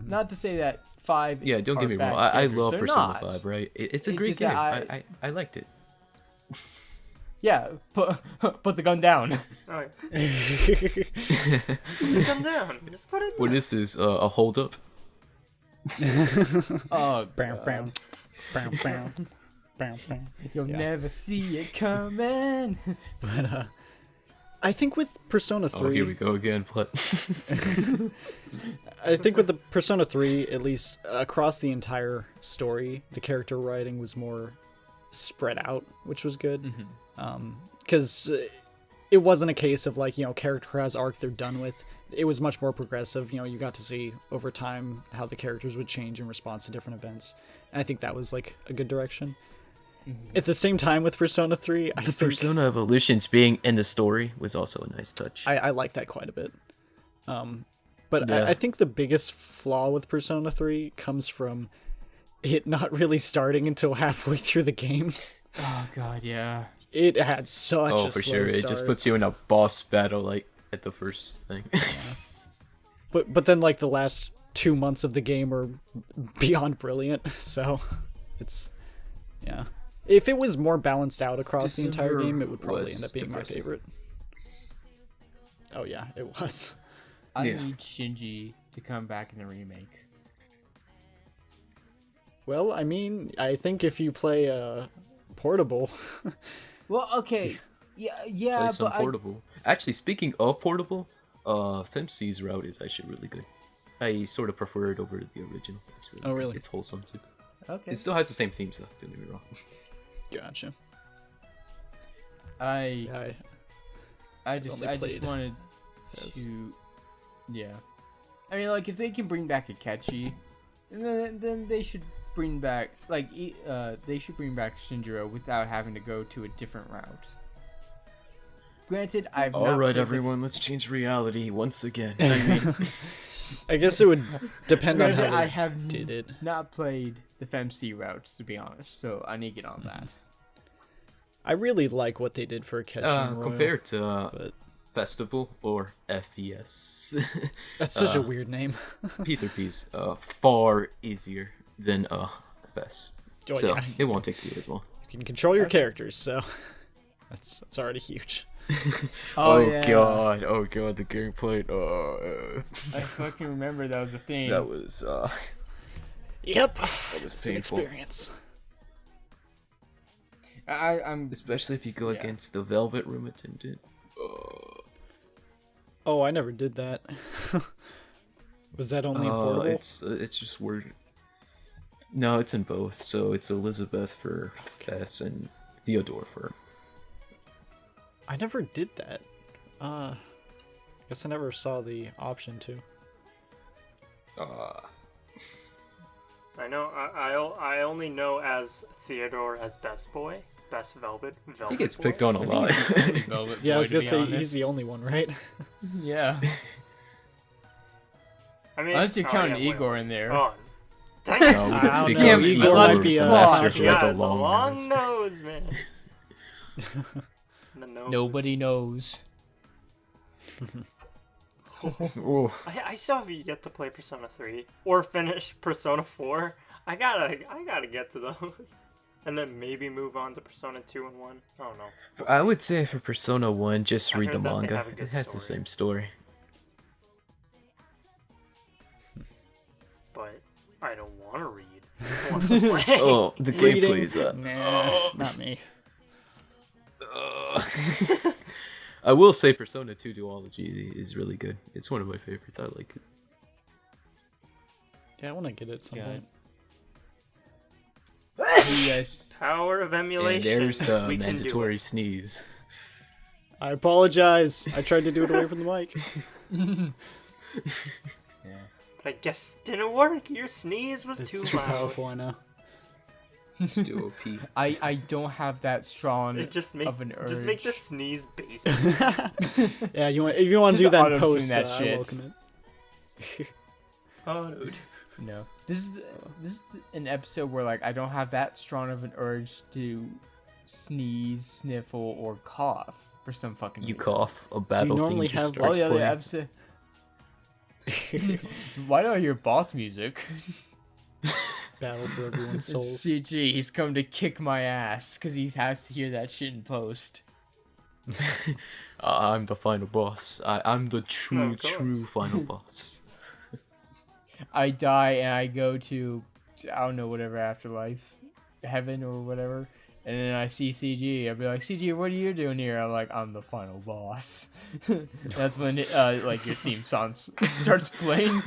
D: Not to say that 5.
A: Yeah, don't
D: are
A: get me
D: bad
A: wrong. I
D: characters.
A: love
D: They're
A: Persona
D: not.
A: 5, right? It's a
D: It's
A: great
D: just
A: game.
D: that
A: I liked it.
D: Yeah, put the gun down.
C: Oh, yeah. Come down. Just put it
A: What
C: down.
A: is this? A hold up?
D: Oh,
B: Bam, bam, bam, bam, bam, bam.
D: you'll
B: Yeah.
D: never see it coming.
B: But I think with Persona 3,
A: Oh, here we go again. What?
B: I think with the Persona 3, at least across the entire story, the character writing was more spread out, which was good. Because it wasn't a case of like, character has arc they're done with. It was much more progressive. You got to see over time how the characters would change in response to different events. And I think that was like a good direction. At the same time with Persona 3, I
A: The
B: think
A: Persona evolutions being in the story was also a nice touch.
B: I like that quite a bit. But
A: Yeah.
B: I think the biggest flaw with Persona 3 comes from it not really starting until halfway through the game.
D: Oh god, yeah.
B: It had such
A: Oh,
B: a
A: for
B: slow
A: sure.
B: start.
A: It just puts you in a boss battle, like, at the first thing.
B: But then like the last 2 months of the game are beyond brilliant. So it's yeah. If it was more balanced out across the entire
A: December
B: game, it would probably
A: was
B: end up being
A: depressing.
B: my favorite. Oh yeah, it was.
D: I
A: Yeah.
D: need Shinji to come back in the remake.
B: Well, I mean, I think if you play portable,
D: Well, okay. Yeah,
A: Play some
D: but
A: portable. Actually, speaking of portable, FemC's route is actually really good. I sort of prefer it over the original. It's really
B: Oh,
A: good.
B: really?
A: It's wholesome too.
D: okay.
A: It still has the same themes though, don't get me wrong.
B: gotcha.
D: I
B: only
D: just
B: played
D: wanted
B: this.
D: to, yeah. I mean, like if they can bring back Akechi, then they should bring back they should bring back Shinjiro without having to go to a different route. Granted, I've not
A: All right,
D: played the-
A: everyone, let's change reality once again. I mean,
B: I guess it would depend on
D: Granted,
B: how
D: I
B: they
D: have
B: did it.
D: not played the FemC routes to be honest, so I need to get on that.
B: I really like what they did for Akechi and Royal,
A: compared to
B: but
A: Festival or FES,
B: that's such a weird name.
A: P3P's far easier than FES.
B: Oh,
A: So
B: yeah.
A: it won't take you as long.
B: You can control your characters, so that's already huge.
A: Oh
D: yeah.
A: god, the gameplay.
D: I fucking remember that was a thing.
A: That was
B: Yep,
A: that was
B: it's an
A: painful.
B: experience.
D: I'm
A: Especially if you go
B: Yeah.
A: against the Velvet Room attendant.
B: Oh, I never did that. Was that only in portable?
A: It's just weird. No, it's in both. So it's Elizabeth for Fess and Theodore for.
B: I never did that. Guess I never saw the option to.
C: I know. I only know as Theodore as Best Boy, Best Velvet.
A: He gets
C: Boy.
A: picked on a lot.
B: Yeah, I was gonna say he's the only one, right?
D: yeah.
C: I mean,
D: Unless you're
C: oh,
D: counting
C: yeah,
D: Igor
C: wait.
D: in there.
C: Oh, dang
A: No,
C: it!
A: we
B: I
A: can
B: don't
A: speak
B: know.
A: of
B: Igor
A: Igor,
B: might be
A: the
B: a-
A: master who has
C: Yeah,
A: a
C: the
A: long
C: long
A: nose.
C: nose, man. The nose.
D: Nobody knows.
A: Ooh.
C: I still have yet to play Persona 3 or finish Persona 4. I gotta get to those, and then maybe move on to Persona 2 and 1. I don't know.
A: I would say for Persona 1, just
C: I
A: read the
C: heard that they
A: manga.
C: have a good
A: It has the
C: story.
A: same story.
C: But I don't want to read. I want to play.
A: Oh, the
B: Reading?
A: gameplay is
B: Nah, not me.
A: I will say Persona 2 Duology is really good. It's one of my favorites. I like it.
B: Yeah, I want to get it at some
D: Yeah.
B: point.
D: Yes.
C: Power of
A: And
C: emulation.
A: there's the
C: we can do
A: mandatory
C: it.
A: sneeze.
B: I apologize. I tried to do it away from the mic.
C: But I guess it didn't work. Your sneeze was
B: It's
C: too
B: too
C: loud.
B: powerful, I know.
A: Still OP.
D: I don't have that strong
C: Just
D: of an urge.
C: make the sneeze base.
B: Yeah, if you want to
D: Just
B: do that in
D: auto-tune
B: post,
D: that
B: I
D: shit.
B: welcome it.
C: Oh, dude.
D: No. This is an episode where like I don't have that strong of an urge to sneeze, sniffle, or cough for some fucking
A: You
D: reason.
A: cough, a battle
B: normally
A: theme just
B: have,
D: Oh
A: starts
D: yeah, the
A: playing.
D: episode. Why do I hear boss music?
B: Battle for everyone's
D: It's
B: souls.
D: CG. He's come to kick my ass because he has to hear that shit in post.
A: I'm the final boss. I'm the true
C: of course.
A: final boss.
D: I die and I go to I don't know whatever afterlife, heaven or whatever, and then I see CG. I'll be like, CG, what are you doing here? I'm like, I'm the final boss. That's when like your theme song starts playing,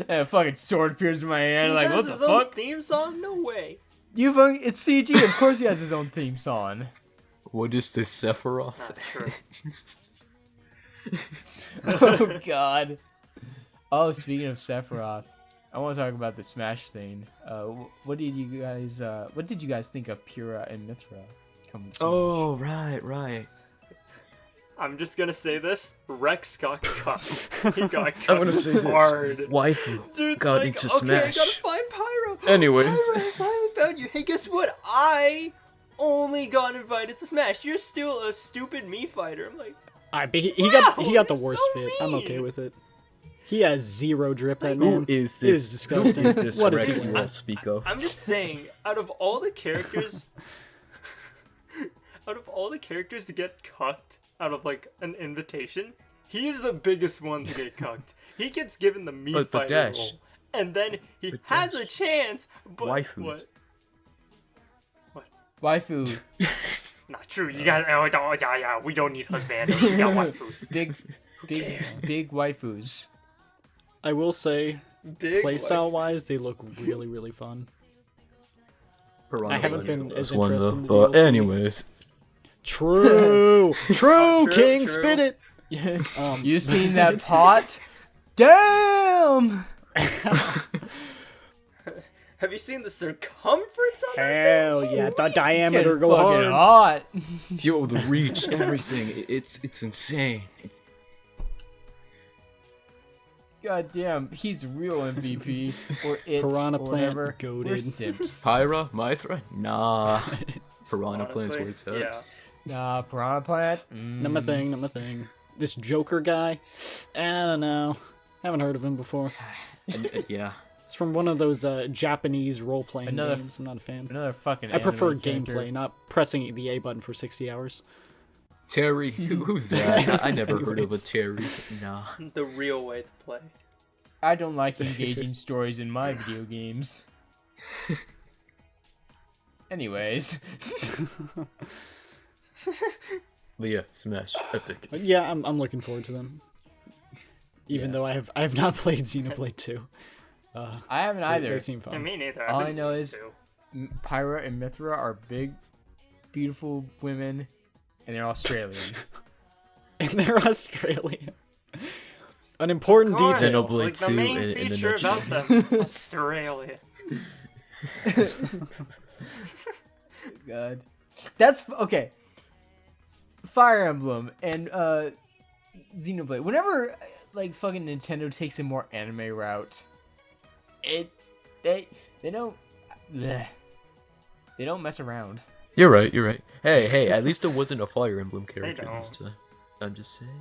D: and a fucking sword appears in my hand. Like, what the fuck?
C: Theme song? No way.
D: It's CG. Of course he has his own theme song.
A: What is this, Sephiroth?
C: Sure.
D: Oh god. Oh, speaking of Sephiroth, I want to talk about the Smash thing. What did you guys think of Pura and Mithra coming? to Smash?
A: Oh, right.
C: I'm just gonna say this. Rex got cut. He got cut
A: I'm gonna say this.
C: hard.
A: Waifu
C: Dude's
A: got
C: like,
A: into
C: okay,
A: Smash.
C: I gotta find Pyro.
A: Anyways.
C: Pyro, I found you. Hey, guess what? I only got invited to Smash. You're still a stupid me fighter. I'm like,
B: But he got the
C: you're
B: worst
C: so
B: fit. I'm okay
C: mean.
B: with it. He has zero drip. That
A: Who
B: man.
A: is
B: It is
A: this?
B: disgusting.
A: Who is this
B: What is
A: Rex
B: he
A: you
B: wearing?
A: all speak of?
C: I'm just saying, out of all the characters, to get cucked out of like an invitation, he is the biggest one to get cucked. He gets given the me
A: But
C: fighter
A: Dash.
C: role, and then he
A: But
C: has
A: Dash.
C: a chance. But
A: Waifus.
C: what?
D: Waifu,
C: Not true. You guys, yeah. We don't need husband. We got waifus.
D: big waifus.
B: I will say,
C: Big
B: playstyle wise, they look really, really fun.
A: Piranha
B: I haven't
A: Plant's
B: been
A: the
B: as
A: best one,
B: interested
A: though.
B: in the
A: But
B: DLC.
A: anyways,
B: True,
C: True,
B: King,
C: true.
B: spit it.
D: You seen that pot? Damn!
C: Have you seen the circumference on that?
B: Hell yeah, the diameter
D: Getting
B: go
D: fucking
B: hard.
D: hot.
A: yo, the reach, everything, it's insane.
D: God damn, he's real MVP or it
B: Piranha
D: or
B: Plant
D: whatever.
B: goated.
D: We're simps.
A: Pyra, Mithra, nah. Piranha Plant's
C: Honestly,
A: where it's at.
C: yeah.
D: Nah, Piranha Plant.
B: Not my thing, not my thing. This Joker guy, I don't know. Haven't heard of him before.
A: Yeah.
B: It's from one of those Japanese role-playing
D: Another
B: games. I'm not a fan.
D: Another fucking.
B: I prefer
D: anime character.
B: gameplay, not pressing the A button for 60 hours.
A: Terry, who's that? I never heard of a
B: Anyways.
A: Terry. Nah.
C: The real way to play.
D: I don't like engaging stories in my video games. Anyways,
A: But yeah, Smash, epic.
B: But yeah, I'm looking forward to them. Even
A: Yeah.
B: though I have not played Xenoblade 2.
D: I haven't either.
B: They seem
C: Yeah,
B: fun.
C: me neither.
D: All
C: I've
D: I
C: been
D: know
C: wanting
D: is
C: to.
D: Pyra and Mithra are big, beautiful women, and they're Australian.
B: And they're Australian. An important
C: Of course,
B: detail.
A: Xenoblade
C: like the
A: 2
C: main
A: in a
C: feature
A: nutshell.
C: about them, Australia.
D: God, that's okay. Fire Emblem and Xenoblade. Whenever like fucking Nintendo takes a more anime route, they don't bleh. They don't mess around.
A: You're right. Hey, at least it wasn't a Fire Emblem character
C: don't.
A: this time. I'm just saying.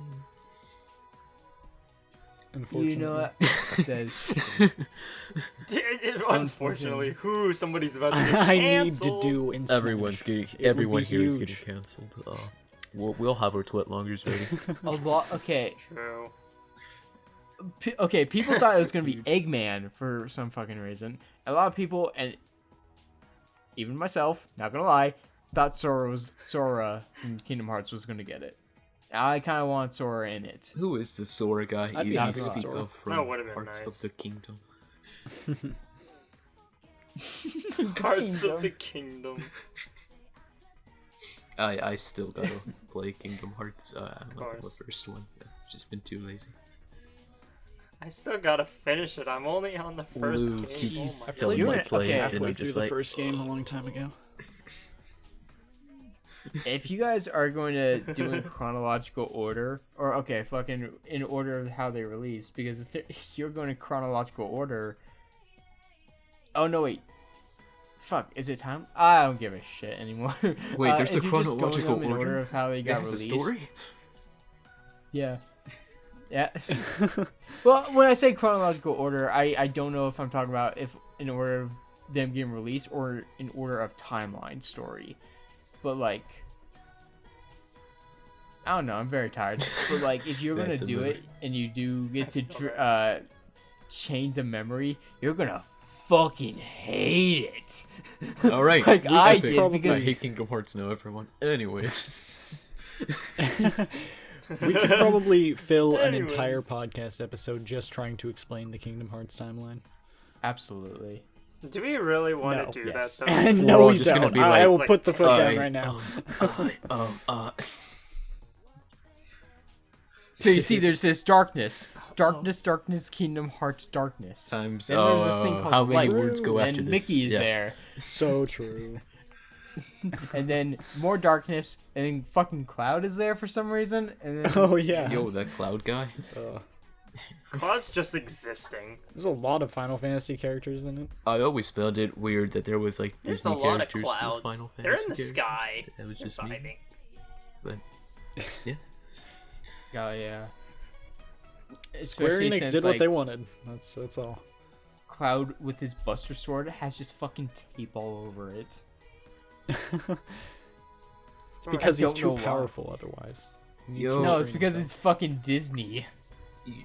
B: Unfortunately.
D: You know what? That is true.
C: Unfortunately, who somebody's about to get
B: I need
C: canceled.
B: to do in Smash.
A: Everyone's getting.
B: It would
A: Everyone
B: be
A: here is
B: huge.
A: getting cancelled. We'll have our twit longers ready.
D: A lot. Okay.
C: True.
D: Okay. People thought it was gonna be Eggman for some fucking reason. A lot of people, and even myself, not gonna lie, thought Sora from Kingdom Hearts was gonna get it. I kind of want Sora in it.
A: Who is the Sora guy
B: I'd be
A: you
B: happy with
A: speak
B: Sora.
A: of from
C: That would've been
A: Hearts
C: nice.
A: of the Kingdom?
C: Cards
D: Kingdom.
C: of the Kingdom.
A: I still gotta play Kingdom Hearts. I'm not the
C: course.
A: first one. I've just been too lazy.
C: I still gotta finish it. I'm only on the first
A: Luke
C: game.
A: keeps
C: Oh my
A: telling me
B: You're
A: to play it, and
B: halfway
A: I'm
B: through
A: just
B: the
A: like,
B: first game a long time ago.
D: If you guys are going to do in chronological order, or okay, fucking in order of how they release, because if you're going in chronological order, oh no wait, fuck, is it time? I don't give a shit anymore.
A: wait, there's a
D: if you're just going
A: chronological
D: them in
A: order
D: of how they
A: that
D: got
A: has a
D: released.
A: story?
D: Yeah. Yeah. Well, when I say chronological order, I don't know if I'm talking about if in order of them getting released or in order of timeline story. But like, I don't know. I'm very tired. But like, if you're gonna
A: That's
D: do
A: another-
D: it and you do get to change a memory, you're gonna fucking hate it.
A: All right,
D: Like I
A: epic.
D: did
A: I
D: because
A: hate Kingdom Hearts now, everyone. Anyways.
B: We could probably fill an
C: Anyways.
B: entire podcast episode just trying to explain the Kingdom Hearts timeline.
D: absolutely.
C: Do we really want
B: No.
C: to do
D: Yes.
C: that though?
B: No,
A: all
B: we
A: just gonna
B: don't.
A: be
B: I
A: like,
B: will put the foot down
A: I,
B: right now.
D: So you see, there's this darkness, Kingdom Hearts darkness.
A: Times,
D: Then there's this thing called
A: how many
D: light,
A: words go after
D: and
A: this?
D: Mickey is
A: Yeah.
D: there.
B: So true.
D: And then more darkness, and then fucking Cloud is there for some reason, and then
B: Oh yeah.
A: Yo, that cloud guy.
C: Cloud's just existing.
B: There's a lot of Final Fantasy characters in it.
A: I always found it weird that there was like
C: There's
A: Disney
C: a lot of
A: characters
C: clouds.
A: with Final
C: They're
A: Fantasy
C: in the
A: characters.
C: sky.
A: That was just
C: I
A: me.
C: think.
A: But yeah.
D: oh yeah.
B: Square
D: Especially
B: Enix
D: since,
B: did what
D: like,
B: they wanted. That's all.
D: Cloud with his Buster Sword has just fucking tape all over it.
B: It's because he's
D: don't know
B: too
D: why.
B: powerful otherwise. He needs
A: Yo.
B: to
D: No, it's
B: restrain
D: because
B: himself.
D: it's fucking Disney.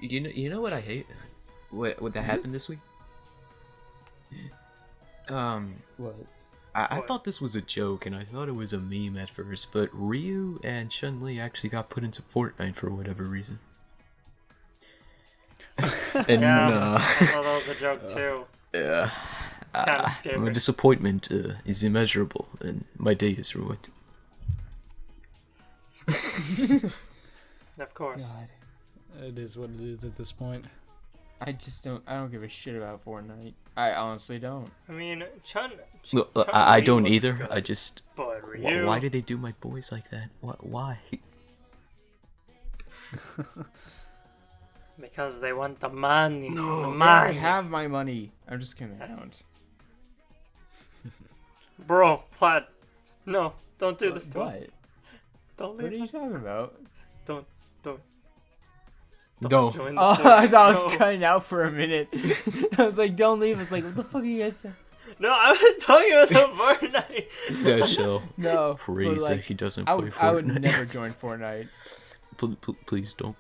A: You know what I hate? What that happened this week?
D: What?
A: I
C: What?
A: thought this was a joke, and I thought it was a meme at first, but Ryu and Chun-Li actually got put into Fortnite for whatever reason. And
C: Yeah, I thought that was a joke too.
A: yeah,
C: It's kind of
A: my
C: scary.
A: disappointment is immeasurable, and my day is ruined.
C: Of course.
D: God.
B: It is what it is at this point.
D: I don't give a shit about Fortnite. I honestly don't.
C: I mean, Chun.
A: Look, I
C: Chun-Li
A: don't
C: looks
A: either.
C: good,
A: I just
C: But Ryu.
A: why do they do my boys like that? Why?
C: Because they want the money.
A: No,
C: the
D: I
C: money.
D: have my money. I'm just kidding. I don't.
C: Bro, Plaid. No, don't do this to us.
D: What?
C: Don't
D: What are
C: leave
D: you
C: us.
D: talking about?
C: Don't.
A: No.
C: Join the
D: Oh,
C: Fort-
D: I thought I was
C: no.
D: cutting out for a minute. I was like, "Don't leave." I was like, "What the fuck are you guys saying?"
C: No, I was talking about the Fortnite.
A: Dashell,
D: No,
A: praise
D: but,
A: that
D: like,
A: he doesn't
D: I
A: play
D: would,
A: Fortnite.
D: I would never join Fortnite.
A: Please don't.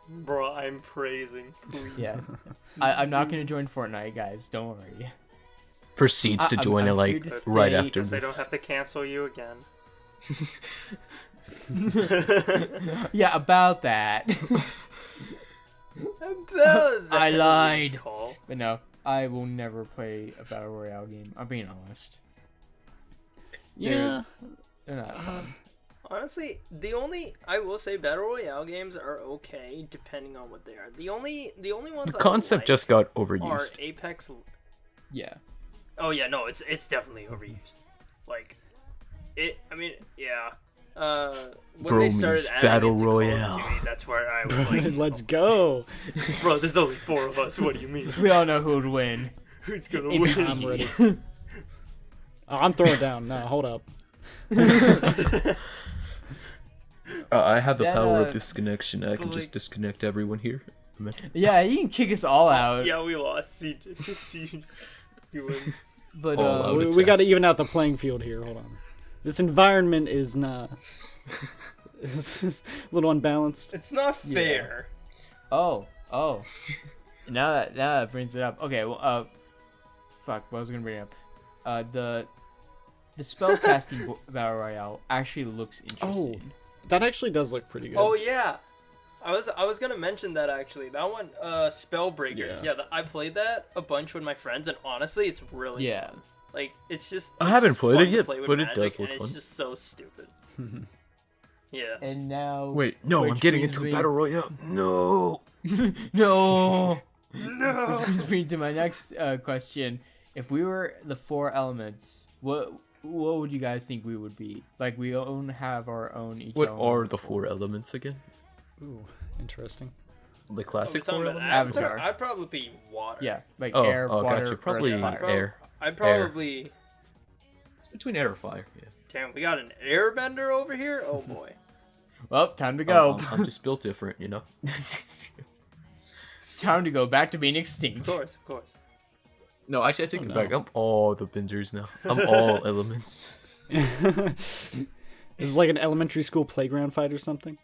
C: Bro, I'm praising. Please.
D: Yeah, I'm not gonna join Fortnite, guys. Don't worry.
A: Proceeds to
D: I'm-
A: join
D: I'm
A: it like
D: here to
A: right
D: stay
A: after
C: Because they don't
A: this.
C: have to cancel you again.
D: Yeah, about that.
C: About
D: I lied.
C: It's called.
D: But no, I will never play a battle royale game. I'm being honest.
B: Yeah.
D: They're not fun.
C: Honestly, I will say battle royale games are okay depending on what they are. The only ones
A: The
C: I
A: concept
C: like
A: just got
C: are
A: overused.
C: Apex.
D: Yeah.
C: Oh yeah, no, it's definitely overused. Like, it. I mean, yeah. When they started
A: Bromies
C: adding
A: Battle
C: it to Call of
A: Royale.
C: Duty, that's where I was like,
B: Let's go.
C: bro, there's only 4 of us. What do you mean?
D: We all know who would win.
C: Who's gonna
D: ABC.
C: win?
B: I'm ready. Oh, I'm throwing down. No, hold up.
A: I have the
D: That,
A: power of disconnection. I can
C: but,
A: just
C: like-
A: disconnect everyone here.
D: Yeah, you can kick us all out.
C: Yeah, we lost. CJ. You win.
D: But
A: All out.
B: We got to even out the playing field here. Hold on. This environment is not. This is a little unbalanced.
C: It's not fair.
D: oh. Now that brings it up. Okay, well, fuck, what was I gonna bring up? The spellcasting battle royale actually looks interesting.
B: That actually does look pretty good.
C: Oh yeah, I was gonna mention that actually. That one, Spellbreakers.
B: Yeah.
C: Yeah, I played that a bunch with my friends, and honestly, it's really
D: Yeah.
C: fun. Like it's just.
A: I
C: it's
A: haven't
C: just
A: played
C: fun
A: it
C: to
A: yet,
C: play with
A: but it
C: Magic,
A: does look
C: and
A: fun.
C: it's just so stupid. Yeah.
D: And now.
A: Wait, no, I'm
D: which
A: getting
D: brings
A: into a
D: me-
A: battle royale. No.
D: No.
C: No.
D: Which brings me to my next question. If we were the 4 elements, what would you guys think we would be? Like, we have our own each.
A: What
D: element.
A: are the 4 elements again?
B: Ooh, interesting.
A: The classic
E: talking
A: 4
E: about
A: elements?
D: Avatar.
E: I'd probably be water.
D: Yeah, like
A: Oh,
D: air, water,
A: gotcha. Probably
D: earth, fire.
A: air.
E: I'd probably.
A: It's between air or fire. Yeah.
E: Damn, we got an airbender over here. Oh boy.
D: Well, time to go.
A: I'm just built different, you know.
D: It's time to go back to being extinct.
E: Of course.
A: No, actually, I take it
B: no.
A: back. I'm all the benders now. I'm all elements.
B: This is like an elementary school playground fight or something.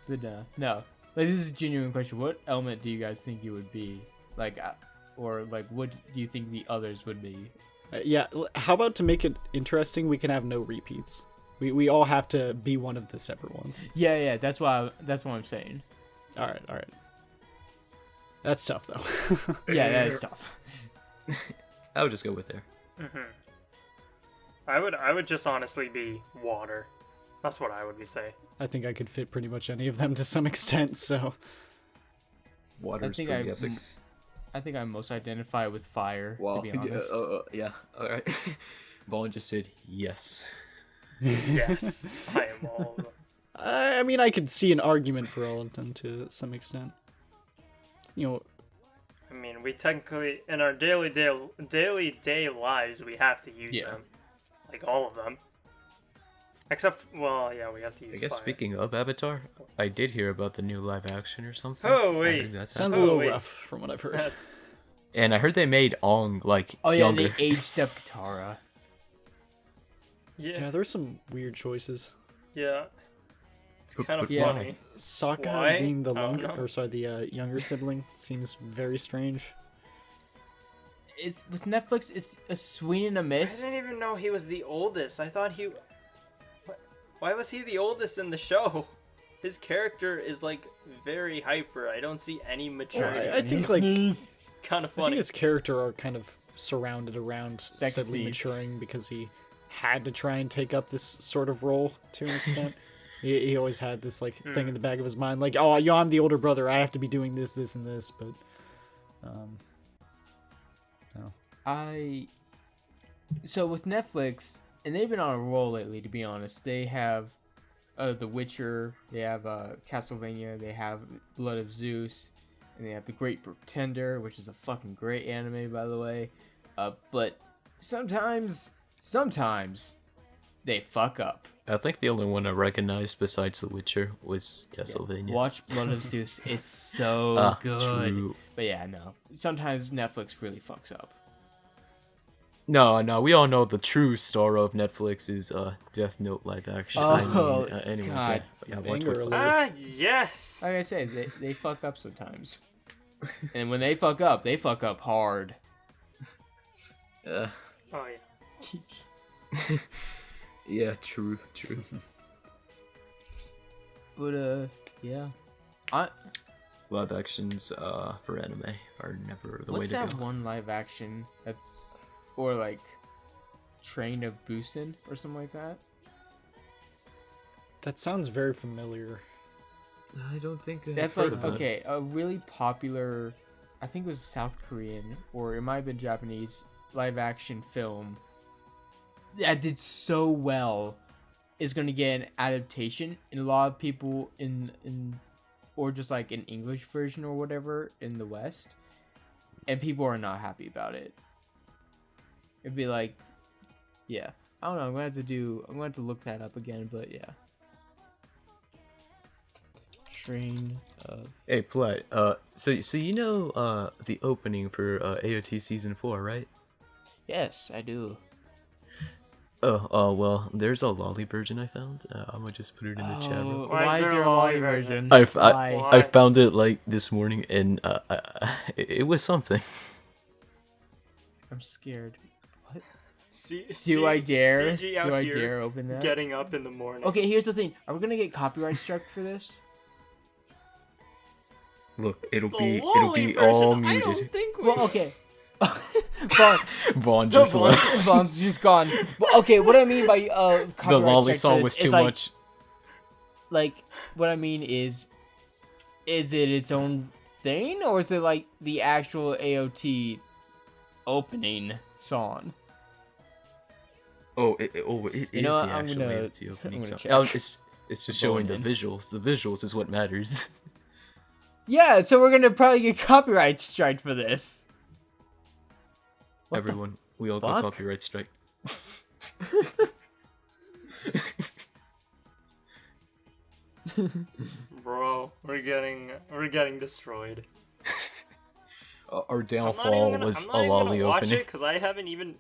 D: But no, like this is a genuine question. What element do you guys think you would be? Like, or like, what do you think the others would be?
B: Yeah, how about to make it interesting, we can have no repeats. We all have to be one of the separate ones.
D: Yeah, that's what I'm saying.
B: All right. That's tough though.
D: Yeah, that is tough.
A: I would just go with air.
C: I would just honestly be water. That's what I would be saying.
B: I think I could fit pretty much any of them to some extent. So
A: Water's
D: think
A: pretty
D: I-
A: epic.
D: I think I most identify with fire.
A: Wow.
D: To be honest.
A: Yeah. All right. Vaughn just said yes.
C: Yes, I am all of them.
B: I mean, I could see an argument for all of them to some extent. You know,
C: I mean, we technically, in our daily day lives, we have to use them. Like, all of them. Except, well, yeah, we have to use
A: I guess
C: fire.
A: speaking of Avatar, I did hear about the new live action or something.
C: Oh,
A: I
C: wait.
A: heard that's
B: sounds
A: happening.
B: a little
C: wait.
B: rough from what I've heard.
C: That's...
A: And I heard they made Ong like
D: Oh yeah,
A: younger.
D: they aged up Katara.
B: Yeah,
C: Yeah,
B: there's some weird choices.
C: yeah. It's kind of
A: Yeah.
C: funny.
B: Sokka
C: Why?
B: being the
C: I don't
B: longer,
C: know.
B: or sorry, the younger sibling seems very strange.
D: It's with Netflix. It's a swing and a
E: I
D: miss.
E: didn't even know he was the oldest. I thought he. Why was he the oldest in the show? His character is like very hyper. I don't see any maturity.
B: I think like
E: Kind of
B: I think
E: funny.
B: his character are kind of surrounded around
D: Sexist.
B: steadily maturing because he had to try and take up this sort of role to an extent. He always had this like thing in the back of his mind, like, oh, I'm the older brother. I have to be doing this, this, and this. But,
D: So with Netflix, and they've been on a roll lately. To be honest, they have The Witcher, they have Castlevania, they have Blood of Zeus, and they have The Great Pretender, which is a fucking great anime, by the way. But sometimes they fuck up.
A: I think the only one I recognized besides The Witcher was Castlevania.
D: Watch Blood of Zeus; it's so good.
A: True.
D: But yeah, no. Sometimes Netflix really fucks up.
A: No, we all know the true star of Netflix is Death Note live action.
D: Oh,
A: anyways,
D: God.
A: yeah, watch
B: Banger
A: what-
B: alert.
C: Ah, yes!
D: Like I say, they fuck up sometimes. And when they fuck up hard.
C: Oh, yeah.
A: Yeah, true.
D: But yeah.
A: Live actions for anime are never the way
D: What's
A: to
D: that
A: go.
D: one live action that's, or like Train of Busan or something like that?
B: that sounds very familiar.
A: I don't think I've
D: That's
A: heard
D: like,
A: of that.
D: okay, a really popular, I think it was South Korean, or it might have been Japanese, live action film that did so well is going to get an adaptation, and a lot of people in or just like an English version or whatever in the West, and people are not happy about it. It'd be like, yeah, I don't know. I'm going to have to look that up again, but yeah. Train of
A: Hey, Platt. So you know the opening for AOT season 4, right?
D: Yes, I do.
A: Oh, well, there's a Loli version I found. I'm gonna just put it in the chat. real quick.
C: Why is there a Loli version?
A: I
C: Why?
A: found it like this morning, and it was something.
D: I'm scared. What?
C: Do
D: I dare?
C: CG out
D: Do I
C: here
D: dare open that?
C: Getting up in the morning.
D: Okay, here's the thing. Are we gonna get copyright struck for this?
A: Look,
C: It's
A: it'll
C: the
A: be
C: Loli
A: all
C: version. I don't
A: muted.
C: think we...
D: Well, okay. Vaughn,
A: Vaughn just left.
D: Vaughn's just gone. But, okay, what I mean by
A: The
D: copyright
A: Loli
D: strike
A: song
D: for
A: was
D: this
A: too
D: is, like,
A: much.
D: like, what I mean is it its own thing, or is it like the actual AOT opening song?
A: It is
D: You know
A: the
D: what, I'm
A: actual
D: gonna-
A: AOT
D: I'm
A: opening
D: gonna
A: song.
D: check.
A: Oh, it's just showing the
D: Going in.
A: visuals. The visuals is what matters.
D: Yeah, so we're gonna probably get copyright strike for this. What the
A: Everyone, we all
D: fuck?
A: got copyright strike.
C: Bro, we're getting destroyed.
A: Our
C: I'm
A: downfall
C: not
A: was a
C: even gonna
A: Loli
C: watch
A: opening.
C: it because I haven't even.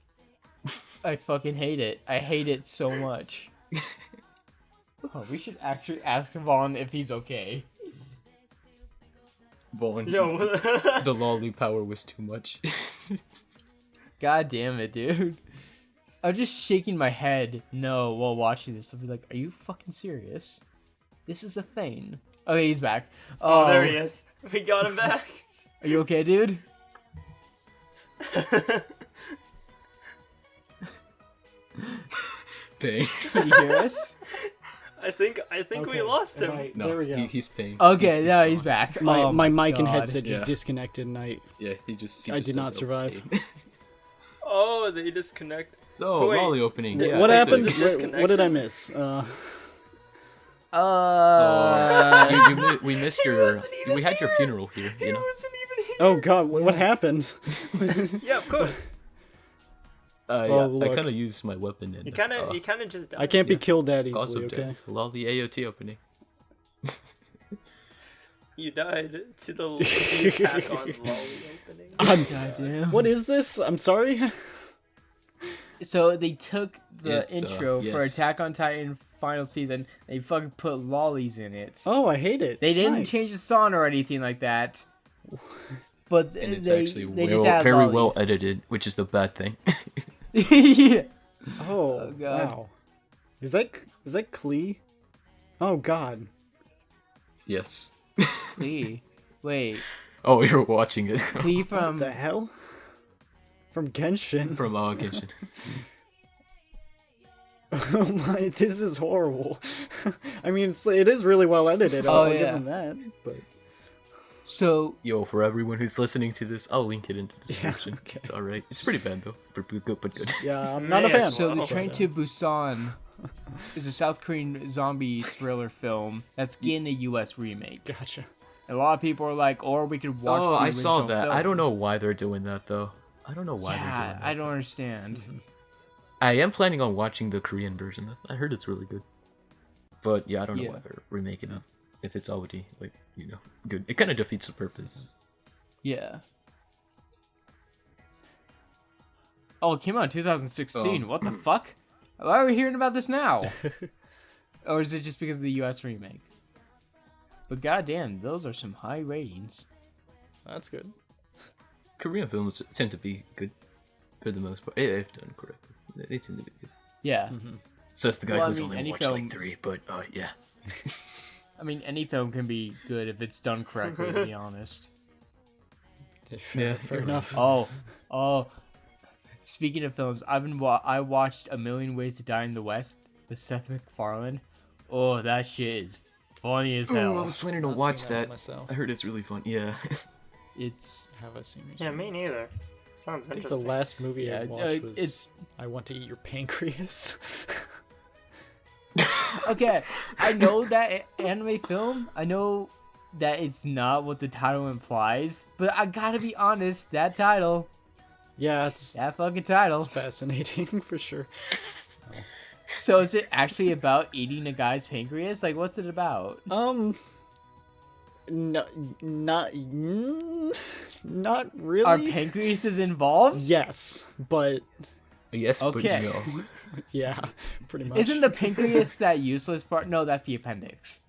D: I fucking hate it. I hate it so much. Oh, we should actually ask Vaughn if he's okay.
A: Vaughn,
C: Yo,
A: the Loli power was too much.
D: God damn it, dude. I'm just shaking my head no while watching this. I'll be like, are you fucking serious? This is a thing. Okay, he's back.
C: oh, there he is. We got him back.
D: Are you okay, dude?
A: Pain.
D: Can you hear us?
C: I think we lost him.
A: No,
B: There we go.
A: he's paying.
D: Okay, now he's back.
B: My
D: Oh
B: my mic and
D: God.
B: headset just
A: Yeah.
B: disconnected, and
A: Yeah, he just
B: I did not
A: started
B: survive.
A: opening.
C: Oh, they disconnected.
A: So,
C: Wait.
A: Loli opening. Yeah,
B: what
A: I
B: happened?
A: think
C: Was it
B: What did I
C: disconnection?
B: miss?
A: we missed your. We had your funeral here. You know.
C: wasn't even here.
B: Oh God, what happened?
C: Yeah, of course.
A: Yeah,
B: Oh,
A: I
B: look.
A: kind of used my weapon and
C: You kind of just.
B: I can't be
A: Yeah.
B: killed that
A: cause
B: easily.
A: of
B: Okay.
A: death. Loli AOT opening.
C: You died to the attack on Loli opening.
D: God damn.
B: What is this? I'm sorry.
D: So they took the
A: It's,
D: intro for
A: yes.
D: Attack on Titan final season. They fucking put lollies in it.
B: Oh, I hate it.
D: They didn't
B: Nice.
D: change the song or anything like that. But
A: And it's
D: they,
A: actually
D: they just added
A: very well
D: lollies.
A: edited, which is the bad thing.
D: Yeah.
B: Oh,
D: Oh, God.
B: wow. Is that Klee? Oh God.
A: Yes.
D: Klee. Wait.
A: Oh, you're watching it
D: Klee
B: What
D: from
B: the hell? From Genshin.
A: from Genshin.
B: Oh my, this is horrible. I mean, it is really well edited.
D: Oh,
B: I'll give
D: yeah.
B: them that. But
D: So
A: Yo, for everyone who's listening to this, I'll link it in the description.
B: okay.
A: It's alright. It's pretty bad though, but good.
B: yeah, I'm not a
C: Man,
B: fan.
D: So the
C: Wow.
D: Train to Busan is a South Korean zombie thriller film that's getting a U.S. remake.
B: Gotcha.
D: A lot of people are like, or we could watch.
A: Oh,
D: the
A: I saw
D: original
A: that.
D: film.
A: I don't know why they're doing that though. I don't know why they're
D: Yeah,
A: doing that.
D: I don't understand.
A: I am planning on watching the Korean version. I heard it's really good. But yeah, I don't know
D: Yeah.
A: why they're remaking it. If it's already good, it kind of defeats the purpose.
D: Yeah. Oh, it came out in 2016. What the fuck? Why are we hearing about this now? Or is it just because of the U.S. remake? But goddamn, those are some high ratings.
B: That's good.
A: Korean films tend to be good for the most part. If done correctly, they tend to be good.
D: Yeah.
A: Says the guy
D: Well, I
A: who's
D: mean,
A: only
D: any
A: watched
D: film-
A: like 3, but yeah.
D: I mean, any film can be good if it's done correctly, to be honest.
B: Fair
A: you're
B: enough.
D: Oh. Speaking of films, I watched A Million Ways to Die in the West with Seth MacFarlane. Oh, that shit is funny as hell.
A: Oh, I was planning to
B: Not
A: watch
B: seen that
A: that.
B: myself.
A: I heard it's really fun. Yeah.
D: It's
B: Have I seen
C: Yeah, me neither. Sounds
B: I think the
C: interesting.
B: last movie
D: yeah,
B: I watched was
D: it's
B: I Want to Eat Your Pancreas.
D: okay. I know that anime film. I know that it's not what the title implies, but I gotta be honest. That title,
B: Yeah, it's
D: that fucking title.
B: fascinating for sure.
D: So is it actually about eating a guy's pancreas? Like, what's it about?
B: No, not really.
D: Are pancreases involved?
B: Yes, but
A: Yes,
D: Okay.
A: but no.
B: yeah, pretty much.
D: Isn't the pancreas that useless part? No, that's the appendix.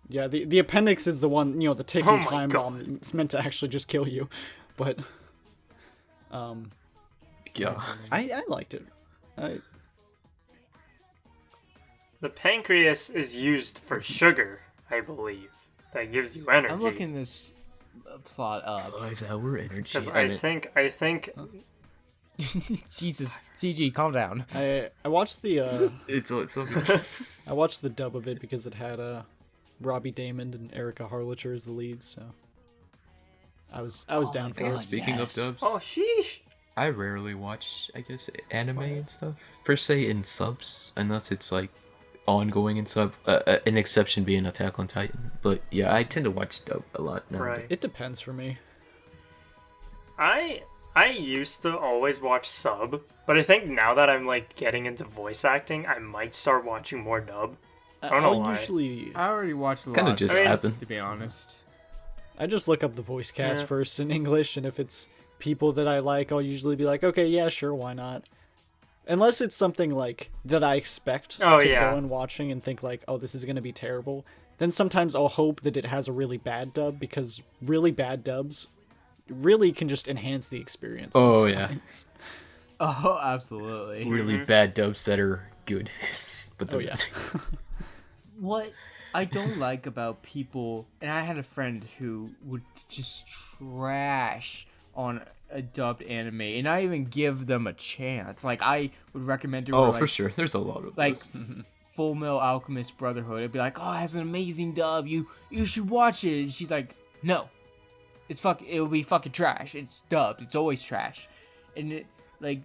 B: Yeah, the appendix is the one, the ticking
C: Oh my
B: time
C: God.
B: bomb. It's meant to actually just kill you. But
A: Yeah.
B: I liked it.
C: The pancreas is used for sugar, I believe. That gives you energy.
D: I'm looking this plot up.
A: 5-hour energy.
C: Because I think
D: Jesus, CG, calm down.
B: I watched the
A: it's all good.
B: I watched the dub of it because it had Robbie Damon and Erica Harlacher as the leads, so I was down for it.
A: Speaking of dubs,
C: Oh, sheesh.
A: I rarely watch, I guess, anime and stuff per se in subs, unless it's like ongoing in sub. An exception being Attack on Titan, but yeah, I tend to watch dub a lot now.
C: Right.
B: It depends for me.
C: I used to always watch sub, but I think now that I'm like getting into voice acting, I might start watching more dub. I don't know why.
D: I already watched a lot.
A: Kind of just
C: I mean,
A: happened.
D: to be honest.
B: I just look up the voice cast
C: Yeah.
B: first in English, and if it's people that I like, I'll usually be like, okay, yeah, sure, why not? Unless it's something like that I expect to go and watching and think like, oh, this is gonna be terrible. Then sometimes I'll hope that it has a really bad dub, because really bad dubs really can just enhance the experience.
A: Oh, yeah.
B: sometimes.
D: Oh, absolutely.
A: Really bad dubs that are good, but they're
B: yeah.
A: bad.
D: What I don't like about people, and I had a friend who would just trash on a dubbed anime, and I even give them a chance. Like, I would recommend it.
A: Oh,
D: like,
A: for sure. There's a lot of
D: like
A: those.
D: Full Metal Alchemist Brotherhood. It'd be like, oh, it has an amazing dub. You should watch it. And she's like, no, it'll be fucking trash. It's dubbed. It's always trash. And it, like,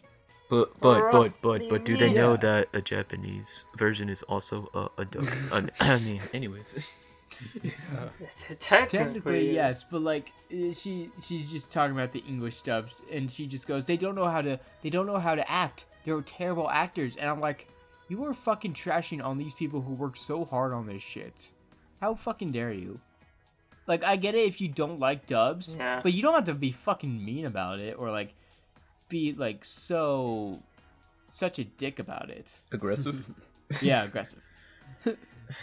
A: But do they know that a Japanese version is also a dub? I mean, anyways.
D: technically yes, but like she's just talking about the English dubs, and she just goes, they don't know how to act. They're terrible actors, and I'm like, you are fucking trashing on these people who work so hard on this shit. How fucking dare you? Like, I get it if you don't like dubs, but you don't have to be fucking mean about it or like be like such a dick about it.
A: Aggressive?
D: Yeah, aggressive.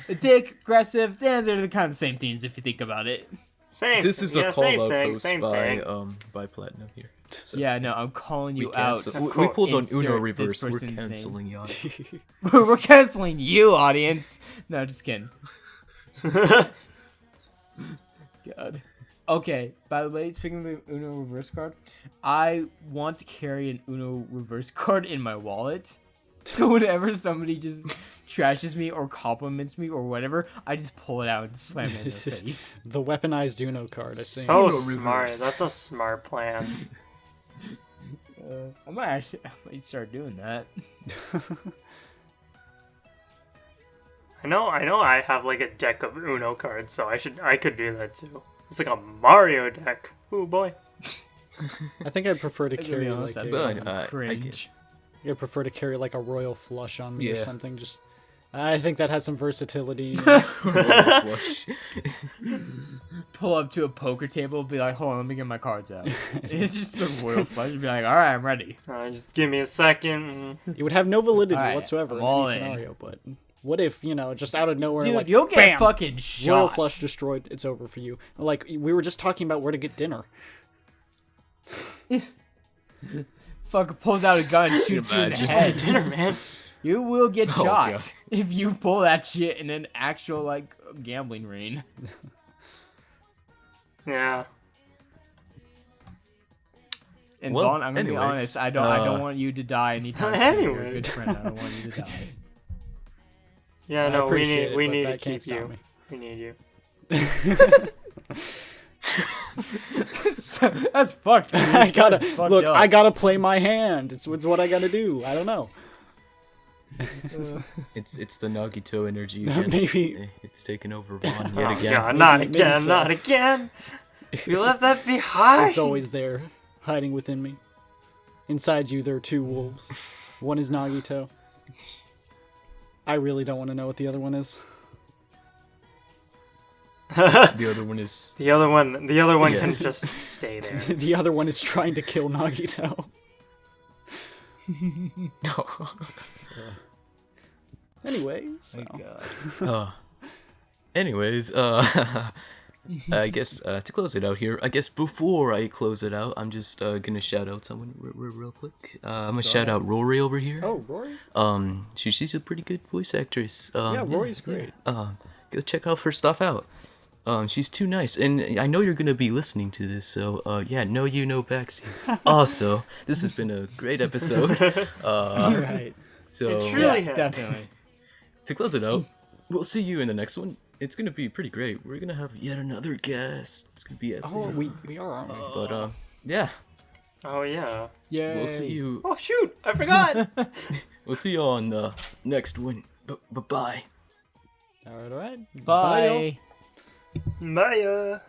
D: A dick, aggressive, they're the kind of the same things if you think about it.
C: Same.
A: This is
C: yeah,
A: a
C: same
A: call-out
C: thing,
A: post
C: same
A: by
C: thing.
A: by Platinum here. So
D: Yeah, no, I'm calling you
A: we
D: out.
A: cancel- we pulled on
D: Insert
A: Uno
D: this
A: reverse. We're
D: person's name.
A: canceling y'all.
D: We're canceling you, audience. No, just kidding. God. Okay, by the way, speaking of the Uno reverse card, I want to carry an Uno reverse card in my wallet. So whenever somebody just trashes me or compliments me or whatever, I just pull it out and slam it in their face.
B: The weaponized Uno card, I think.
C: Oh,
A: Uno
C: smart.
A: reverse.
C: That's a smart plan.
D: I might start doing that.
C: I know I have like a deck of Uno cards, so I could do that too. It's like a Mario deck. Ooh boy.
B: I think I'd prefer to
D: To be
B: carry
D: honest,
B: like
D: that's
B: a,
D: fucking
A: I
D: cringe.
A: guess.
B: I'd prefer to carry like a royal flush on me or
A: Yeah.
B: something. Just, I think that has some versatility.
A: Flush.
D: Pull up to a poker table, be like, hold on, let me get my cards out. It's just a royal flush. Be like, all right, I'm ready.
C: Just give me a second.
B: It would have no validity
D: Alright,
B: whatsoever
D: I'm
B: in
D: all
B: any
D: in.
B: scenario. But what if, just out of nowhere,
D: Dude,
B: like,
D: you'll get
B: bam,
D: fucking shot.
B: royal flush destroyed. It's over for you. Like, we were just talking about where to get dinner.
D: Fucking pulls out a gun and shoots you in the
A: Imagine.
D: head.
C: Dinner, man.
D: You will get
A: Oh,
D: shot
A: God.
D: if you pull that shit in an actual like gambling ring.
C: Yeah.
D: And
A: Well,
D: Vaughn, I'm gonna be
A: anyways,
D: honest. I don't want you to die anytime soon. You're a
C: Anyway.
D: good friend. I don't want you to die.
C: Yeah,
B: I
C: no, we
B: appreciate
C: need
B: it,
C: we
B: but
C: need to
B: that can't
C: keep
B: stop
C: you.
B: me.
C: We need you.
D: That's fucked. Dude.
B: I gotta
D: That's fucked
B: look.
D: up.
B: I gotta play my hand. It's what I gotta do. I don't know.
A: It's the Nagito energy again.
B: Maybe.
A: It's taken over Vaughn
C: Oh,
A: yet again.
C: God, not
B: Maybe
C: again,
B: so.
C: not again. We left that behind.
B: It's always there, hiding within me. Inside you, there are two wolves. One is Nagito. I really don't want to know what the other one is.
A: The other one is
C: The other one
A: Yes.
C: can just stay there.
B: The other one is trying to kill Nagito. Anyway, so.
A: Anyways, I guess to close it out here, I guess before I close it out, I'm just gonna shout out someone real quick. I'm gonna shout out Roari over here.
B: Oh, Rory?
A: She's a pretty good voice actress.
B: Yeah, Rory's great.
A: Go check out her stuff out. She's too nice, and I know you're gonna be listening to this, so yeah, know you know Baxies. Also, this has been a great episode.
B: Right.
A: So
C: It truly
D: Yeah,
C: has.
D: definitely.
A: to close it out, we'll see you in the next one. it's gonna be pretty great. We're gonna have yet another guest. It's gonna be epic.
B: Oh, we are, aren't we?
A: But yeah,
C: Oh yeah.
B: Yay.
A: we'll see you.
C: Oh shoot! I forgot.
A: We'll see you on the next one. Bye.
B: All right.
D: Bye.
B: y'all.
C: Maya.